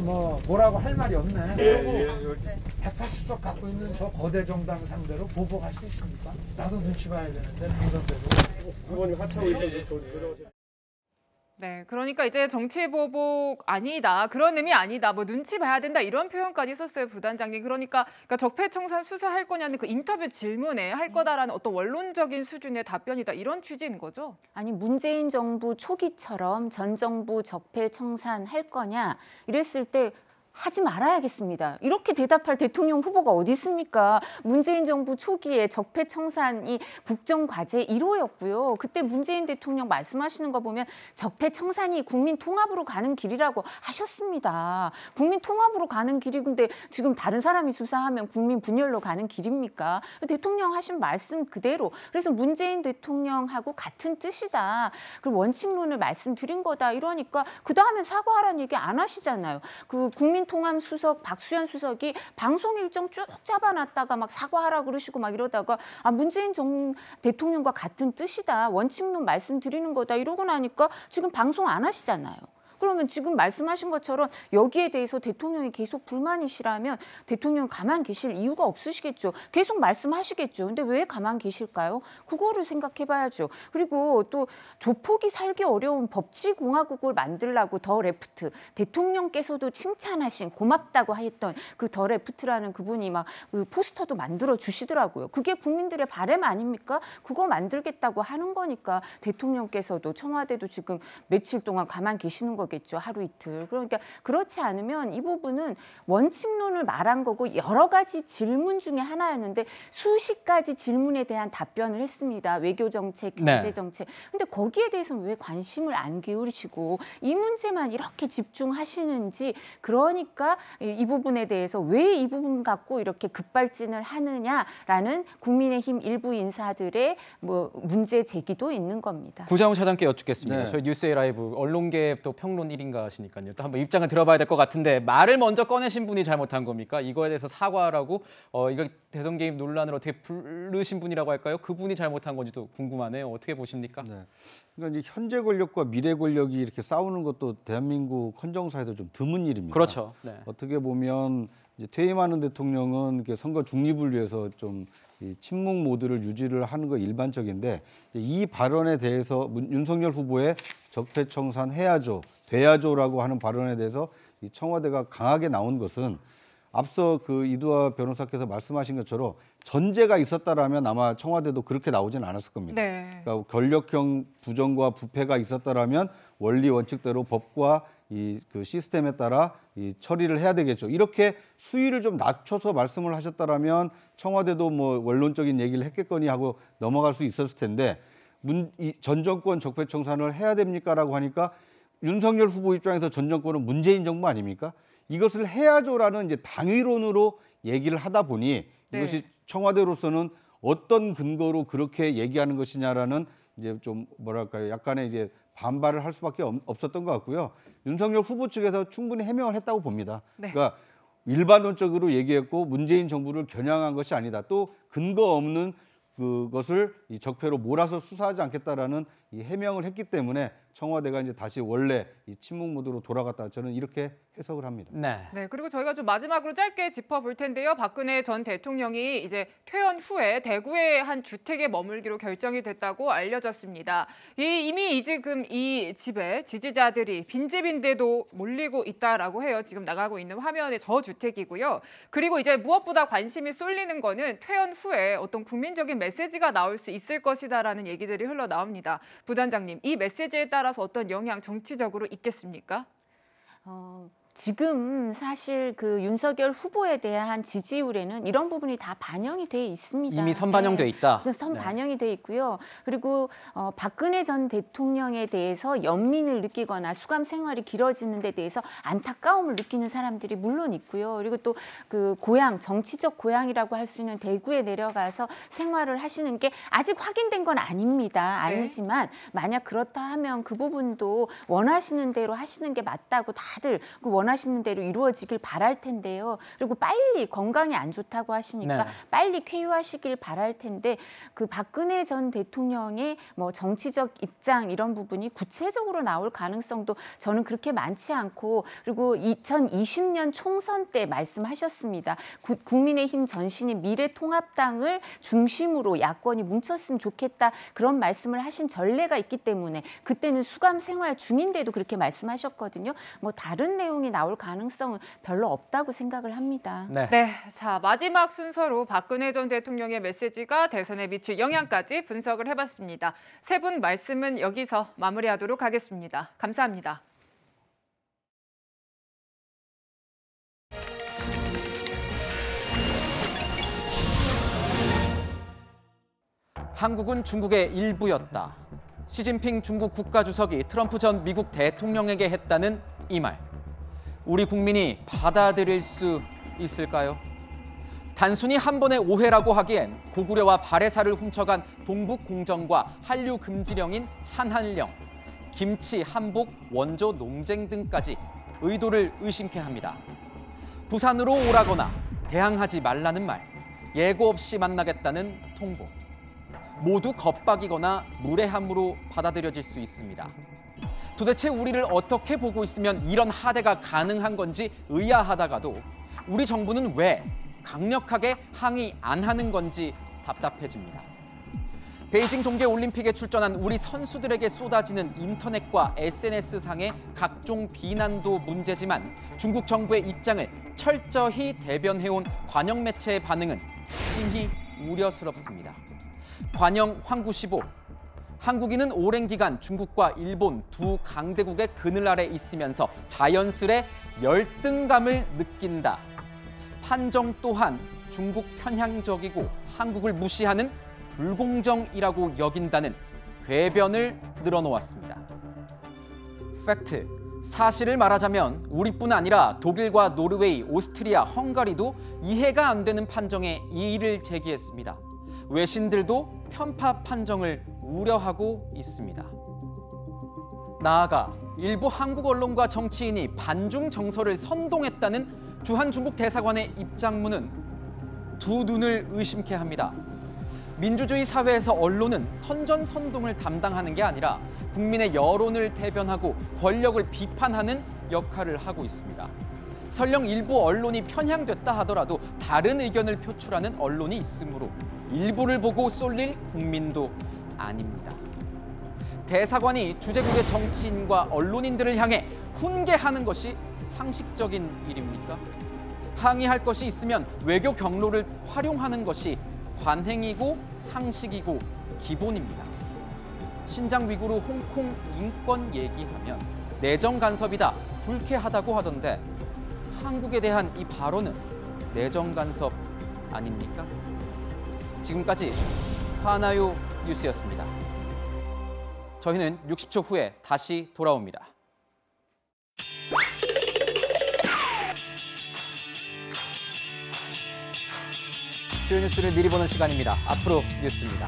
뭐라고 할 말이 없네. 그리고 180석 갖고 있는 저 거대 정당 상대로 보복할 수 있습니까? 나도 눈치 봐야 되는데 당선 때도.
의원님 하차고 있어서
네, 그러니까 이제 정치 보복 아니다, 그런 의미 아니다, 뭐 눈치 봐야 된다 이런 표현까지 썼어요, 부단장님. 그러니까 적폐청산 수사할 거냐는 그 인터뷰 질문에 할 거다라는 어떤 원론적인 수준의 답변이다 이런 취지인 거죠?
아니 문재인 정부 초기처럼 전 정부 적폐청산 할 거냐 이랬을 때 하지 말아야겠습니다. 이렇게 대답할 대통령 후보가 어디 있습니까? 문재인 정부 초기에 적폐청산이 국정과제 1호였고요. 그때 문재인 대통령 말씀하시는 거 보면 적폐청산이 국민 통합으로 가는 길이라고 하셨습니다. 국민 통합으로 가는 길이 근데 지금 다른 사람이 수사하면 국민 분열로 가는 길입니까? 대통령 하신 말씀 그대로. 그래서 문재인 대통령하고 같은 뜻이다. 그리고 원칙론을 말씀드린 거다. 이러니까 그다음에 사과하라는 얘기 안 하시잖아요. 그 국민통합 수석 박수현 수석이 방송 일정 쭉 잡아놨다가 막 사과하라 그러시고 막 이러다가 문재인 대통령과 같은 뜻이다. 원칙론 말씀드리는 거다. 이러고 나니까 지금 방송 안 하시잖아요. 그러면 지금 말씀하신 것처럼 여기에 대해서 대통령이 계속 불만이시라면 대통령 가만 계실 이유가 없으시겠죠. 계속 말씀하시겠죠. 근데 왜 가만 계실까요? 그거를 생각해 봐야죠. 그리고 또 조폭이 살기 어려운 법치공화국을 만들라고 더 레프트 대통령께서도 칭찬하신 고맙다고 했던 그 더 레프트라는 그분이 막 그 포스터도 만들어 주시더라고요. 그게 국민들의 바람 아닙니까? 그거 만들겠다고 하는 거니까 대통령께서도 청와대도 지금 며칠 동안 가만 계시는 거겠죠. 거겠죠. 하루 이틀. 그러니까 그렇지 않으면 이 부분은 원칙론을 말한 거고 여러 가지 질문 중에 하나였는데 수십 가지 질문에 대한 답변을 했습니다. 외교 정책, 경제 정책. 근데 거기에 대해서는 왜 관심을 안 기울이시고 이 문제만 이렇게 집중하시는지, 그러니까 이 부분에 대해서 왜 이 부분 갖고 이렇게 급발진을 하느냐라는 국민의힘 일부 인사들의 뭐 문제 제기도 있는 겁니다.
구자훈 차장께 여쭙겠습니다.
네.
저희 뉴스의 라이브 언론계 또 평론 1인가 하시니까요. 또 한번 입장을 들어봐야 될 것 같은데, 말을 먼저 꺼내신 분이 잘못한 겁니까? 이거에 대해서 사과하라고 이거 대선 개입 논란을 어떻게 부르신 분이라고 할까요? 그분이 잘못한 건지도 궁금하네요. 어떻게 보십니까?
네. 그러니까 이제 현재 권력과 미래 권력이 이렇게 싸우는 것도 대한민국 헌정사에도 좀 드문 일입니다.
그렇죠. 네.
어떻게 보면 이제 퇴임하는 대통령은 이렇게 선거 중립을 위해서 좀 이 침묵 모드를 유지를 하는 거 일반적인데, 이 발언에 대해서 윤석열 후보의 적폐청산 해야죠, 돼야죠라고 하는 발언에 대해서 이 청와대가 강하게 나온 것은 앞서 그 이두아 변호사께서 말씀하신 것처럼 전제가 있었다라면 아마 청와대도 그렇게 나오지는 않았을 겁니다.
네.
그러니까 권력형 부정과 부패가 있었다라면 원리 원칙대로 법과 이 그 시스템에 따라 이 처리를 해야 되겠죠. 이렇게 수위를 좀 낮춰서 말씀을 하셨다라면 청와대도 뭐 원론적인 얘기를 했겠거니 하고 넘어갈 수 있었을 텐데, 전 정권 적폐청산을 해야 됩니까라고 하니까 윤석열 후보 입장에서 전 정권은 문재인 정부 아닙니까? 이것을 해야죠라는 이제 당위론으로 얘기를 하다 보니 이것이 청와대로서는 어떤 근거로 그렇게 얘기하는 것이냐라는 이제 좀 뭐랄까요, 약간의 이제 반발을 할 수밖에 없었던 것 같고요. 윤석열 후보 측에서 충분히 해명을 했다고 봅니다. 그러니까 일반론적으로 얘기했고 문재인 정부를 겨냥한 것이 아니다. 또 근거 없는 그것을 이 적폐로 몰아서 수사하지 않겠다라는 이 해명을 했기 때문에 청와대가 이제 다시 원래 이 침묵 모드로 돌아갔다, 저는 이렇게 해석을 합니다.
네, 그리고 저희가 좀 마지막으로 짧게 짚어볼 텐데요. 박근혜 전 대통령이 이제 퇴원 후에 대구의 한 주택에 머물기로 결정이 됐다고 알려졌습니다. 이미 지금 이 집에 지지자들이 빈집인데도 몰리고 있다라고 해요. 지금 나가고 있는 화면의 저 주택이고요. 그리고 이제 무엇보다 관심이 쏠리는 거는 퇴원 후에 어떤 국민적인 메시지가 나올 수 있을 것이다라는 얘기들이 흘러나옵니다. 부단장님, 이 메시지에 따라서 어떤 영향 정치적으로 있겠습니까?
지금 사실 그 윤석열 후보에 대한 지지율에는 이런 부분이 다 반영이 돼 있습니다.
이미 선반영돼 있다.
반영이 돼 있고요. 그리고 박근혜 전 대통령에 대해서 연민을 느끼거나 수감 생활이 길어지는 데 대해서 안타까움을 느끼는 사람들이 물론 있고요. 그리고 또 그 고향, 정치적 고향이라고 할 수 있는 대구에 내려가서 생활을 하시는 게 아직 확인된 건 아닙니다. 아니지만 만약 그렇다 하면 그 부분도 원하시는 대로 하시는 게 맞다고 다들 원하시는 대로 이루어지길 바랄 텐데요. 그리고 빨리, 건강이 안 좋다고 하시니까 빨리 쾌유하시길 바랄 텐데, 그 박근혜 전 대통령의 뭐 정치적 입장 이런 부분이 구체적으로 나올 가능성도 저는 그렇게 많지 않고, 그리고 2020년 총선 때 말씀하셨습니다. 국민의힘 전신인 미래통합당을 중심으로 야권이 뭉쳤으면 좋겠다, 그런 말씀을 하신 전례가 있기 때문에 그때는 수감 생활 중인데도 그렇게 말씀하셨거든요. 뭐 다른 내용이 나올 가능성은 별로 없다고 생각을 합니다.
자, 마지막 순서로 박근혜 전 대통령의 메시지가 대선에 미칠 영향까지 분석을 해봤습니다. 세 분 말씀은 여기서 마무리하도록 하겠습니다. 감사합니다.
한국은 중국의 일부였다. 시진핑 중국 국가주석이 트럼프 전 미국 대통령에게 했다는 이 말. 우리 국민이 받아들일 수 있을까요? 단순히 한 번의 오해라고 하기엔 고구려와 발해사를 훔쳐간 동북공정과 한류 금지령인 한한령, 김치, 한복, 원조 농쟁 등까지 의도를 의심케 합니다. 부산으로 오라거나 대항하지 말라는 말, 예고 없이 만나겠다는 통보. 모두 겁박이거나 무례함으로 받아들여질 수 있습니다. 도대체 우리를 어떻게 보고 있으면 이런 하대가 가능한 건지 의아하다가도 우리 정부는 왜 강력하게 항의 안 하는 건지 답답해집니다. 베이징 동계올림픽에 출전한 우리 선수들에게 쏟아지는 인터넷과 SNS상의 각종 비난도 문제지만 중국 정부의 입장을 철저히 대변해온 관영 매체의 반응은 심히 우려스럽습니다. 관영 황구시보, 한국인은 오랜 기간 중국과 일본 두 강대국의 그늘 아래 있으면서 자연스레 열등감을 느낀다. 판정 또한 중국 편향적이고 한국을 무시하는 불공정이라고 여긴다는 궤변을 늘어놓았습니다. 팩트. 사실을 말하자면 우리뿐 아니라 독일과 노르웨이, 오스트리아, 헝가리도 이해가 안 되는 판정에 이의를 제기했습니다. 외신들도 편파 판정을 우려하고 있습니다. 나아가 일부 한국 언론과 정치인이 반중 정서를 선동했다는 주한 중국 대사관의 입장문은 두 눈을 의심케 합니다. 민주주의 사회에서 언론은 선전선동을 담당하는 게 아니라 국민의 여론을 대변하고 권력을 비판하는 역할을 하고 있습니다. 설령 일부 언론이 편향됐다 하더라도 다른 의견을 표출하는 언론이 있으므로 일부를 보고 쏠릴 국민도 아닙니다. 대사관이 주재국의 정치인과 언론인들을 향해 훈계하는 것이 상식적인 일입니까? 항의할 것이 있으면 외교 경로를 활용하는 것이 관행이고 상식이고 기본입니다. 신장 위구르 홍콩 인권 얘기하면 내정 간섭이다, 불쾌하다고 하던데 한국에 대한 이 발언은 내정 간섭 아닙니까? 지금까지 하나요 뉴스였습니다. 저희는 60초 후에 다시 돌아옵니다. 주요 뉴스를 미리 보는 시간입니다. 앞으로 뉴스입니다.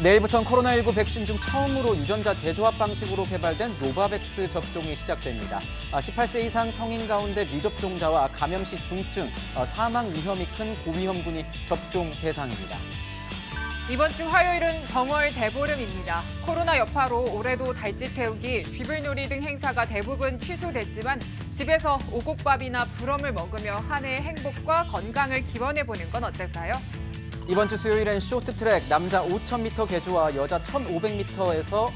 내일부터는 코로나19 백신 중 처음으로 유전자 재조합 방식으로 개발된 노바백스 접종이 시작됩니다. 18세 이상 성인 가운데 미접종자와 감염 시 중증, 사망 위험이 큰 고위험군이 접종 대상입니다.
이번 주 화요일은 정월 대보름입니다. 코로나 여파로 올해도 달짓 태우기, 쥐불놀이 등 행사가 대부분 취소됐지만 집에서 오곡밥이나 부럼을 먹으며 한 해의 행복과 건강을 기원해보는 건 어떨까요?
이번 주 수요일엔 쇼트트랙 남자 5,000m 계주와 여자 1,500m에서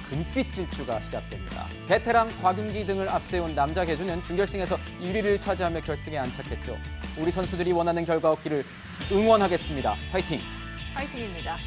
금빛 질주가 시작됩니다. 베테랑 곽윤기 등을 앞세운 남자 계주는 준결승에서 1위를 차지하며 결승에 안착했죠. 우리 선수들이 원하는 결과 얻기를 응원하겠습니다. 화이팅!
화이팅입니다.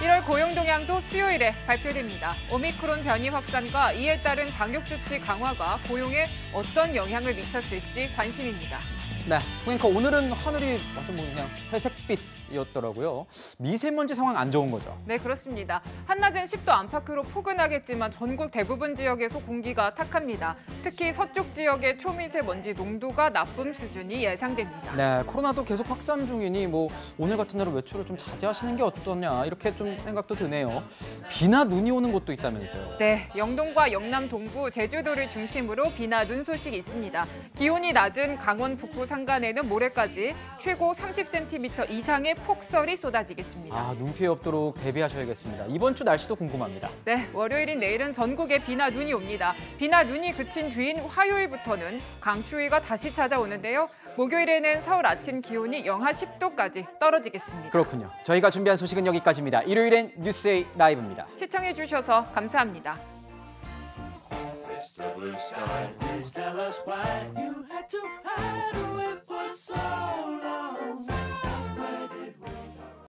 1월 고용동향도 수요일에 발표됩니다. 오미크론 변이 확산과 이에 따른 방역조치 강화가 고용에 어떤 영향을 미쳤을지 관심입니다.
네, 그러니까 오늘은 하늘이 완전 그냥 회색빛이었더라고요. 미세먼지 상황 안 좋은 거죠?
네, 그렇습니다. 한낮엔 10도 안팎으로 포근하겠지만 전국 대부분 지역에서 공기가 탁합니다. 특히 서쪽 지역의 초미세먼지 농도가 나쁨 수준이 예상됩니다.
네, 코로나도 계속 확산 중이니 오늘 같은 날은 외출을 좀 자제하시는 게 어떠냐 이렇게 좀 생각도 드네요. 비나 눈이 오는 곳도 있다면서요?
네, 영동과 영남 동부, 제주도를 중심으로 비나 눈 소식이 있습니다. 기온이 낮은 강원 북부 산간에는 모레까지 최고 30cm 이상의 폭설이 쏟아지겠습니다.
눈 피해 없도록 대비하셔야겠습니다. 이번 주 날씨도 궁금합니다.
네, 월요일인 내일은 전국에 비나 눈이 옵니다. 비나 눈이 그친 뒤인 화요일부터는 강추위가 다시 찾아오는데요. 목요일에는 서울 아침 기온이 영하 10도까지 떨어지겠습니다.
그렇군요. 저희가 준비한 소식은 여기까지입니다. 일요일엔 뉴스에이 라이브입니다.
시청해주셔서 감사합니다.
Mr. Blue Sky, please tell us why you had to hide away for so long.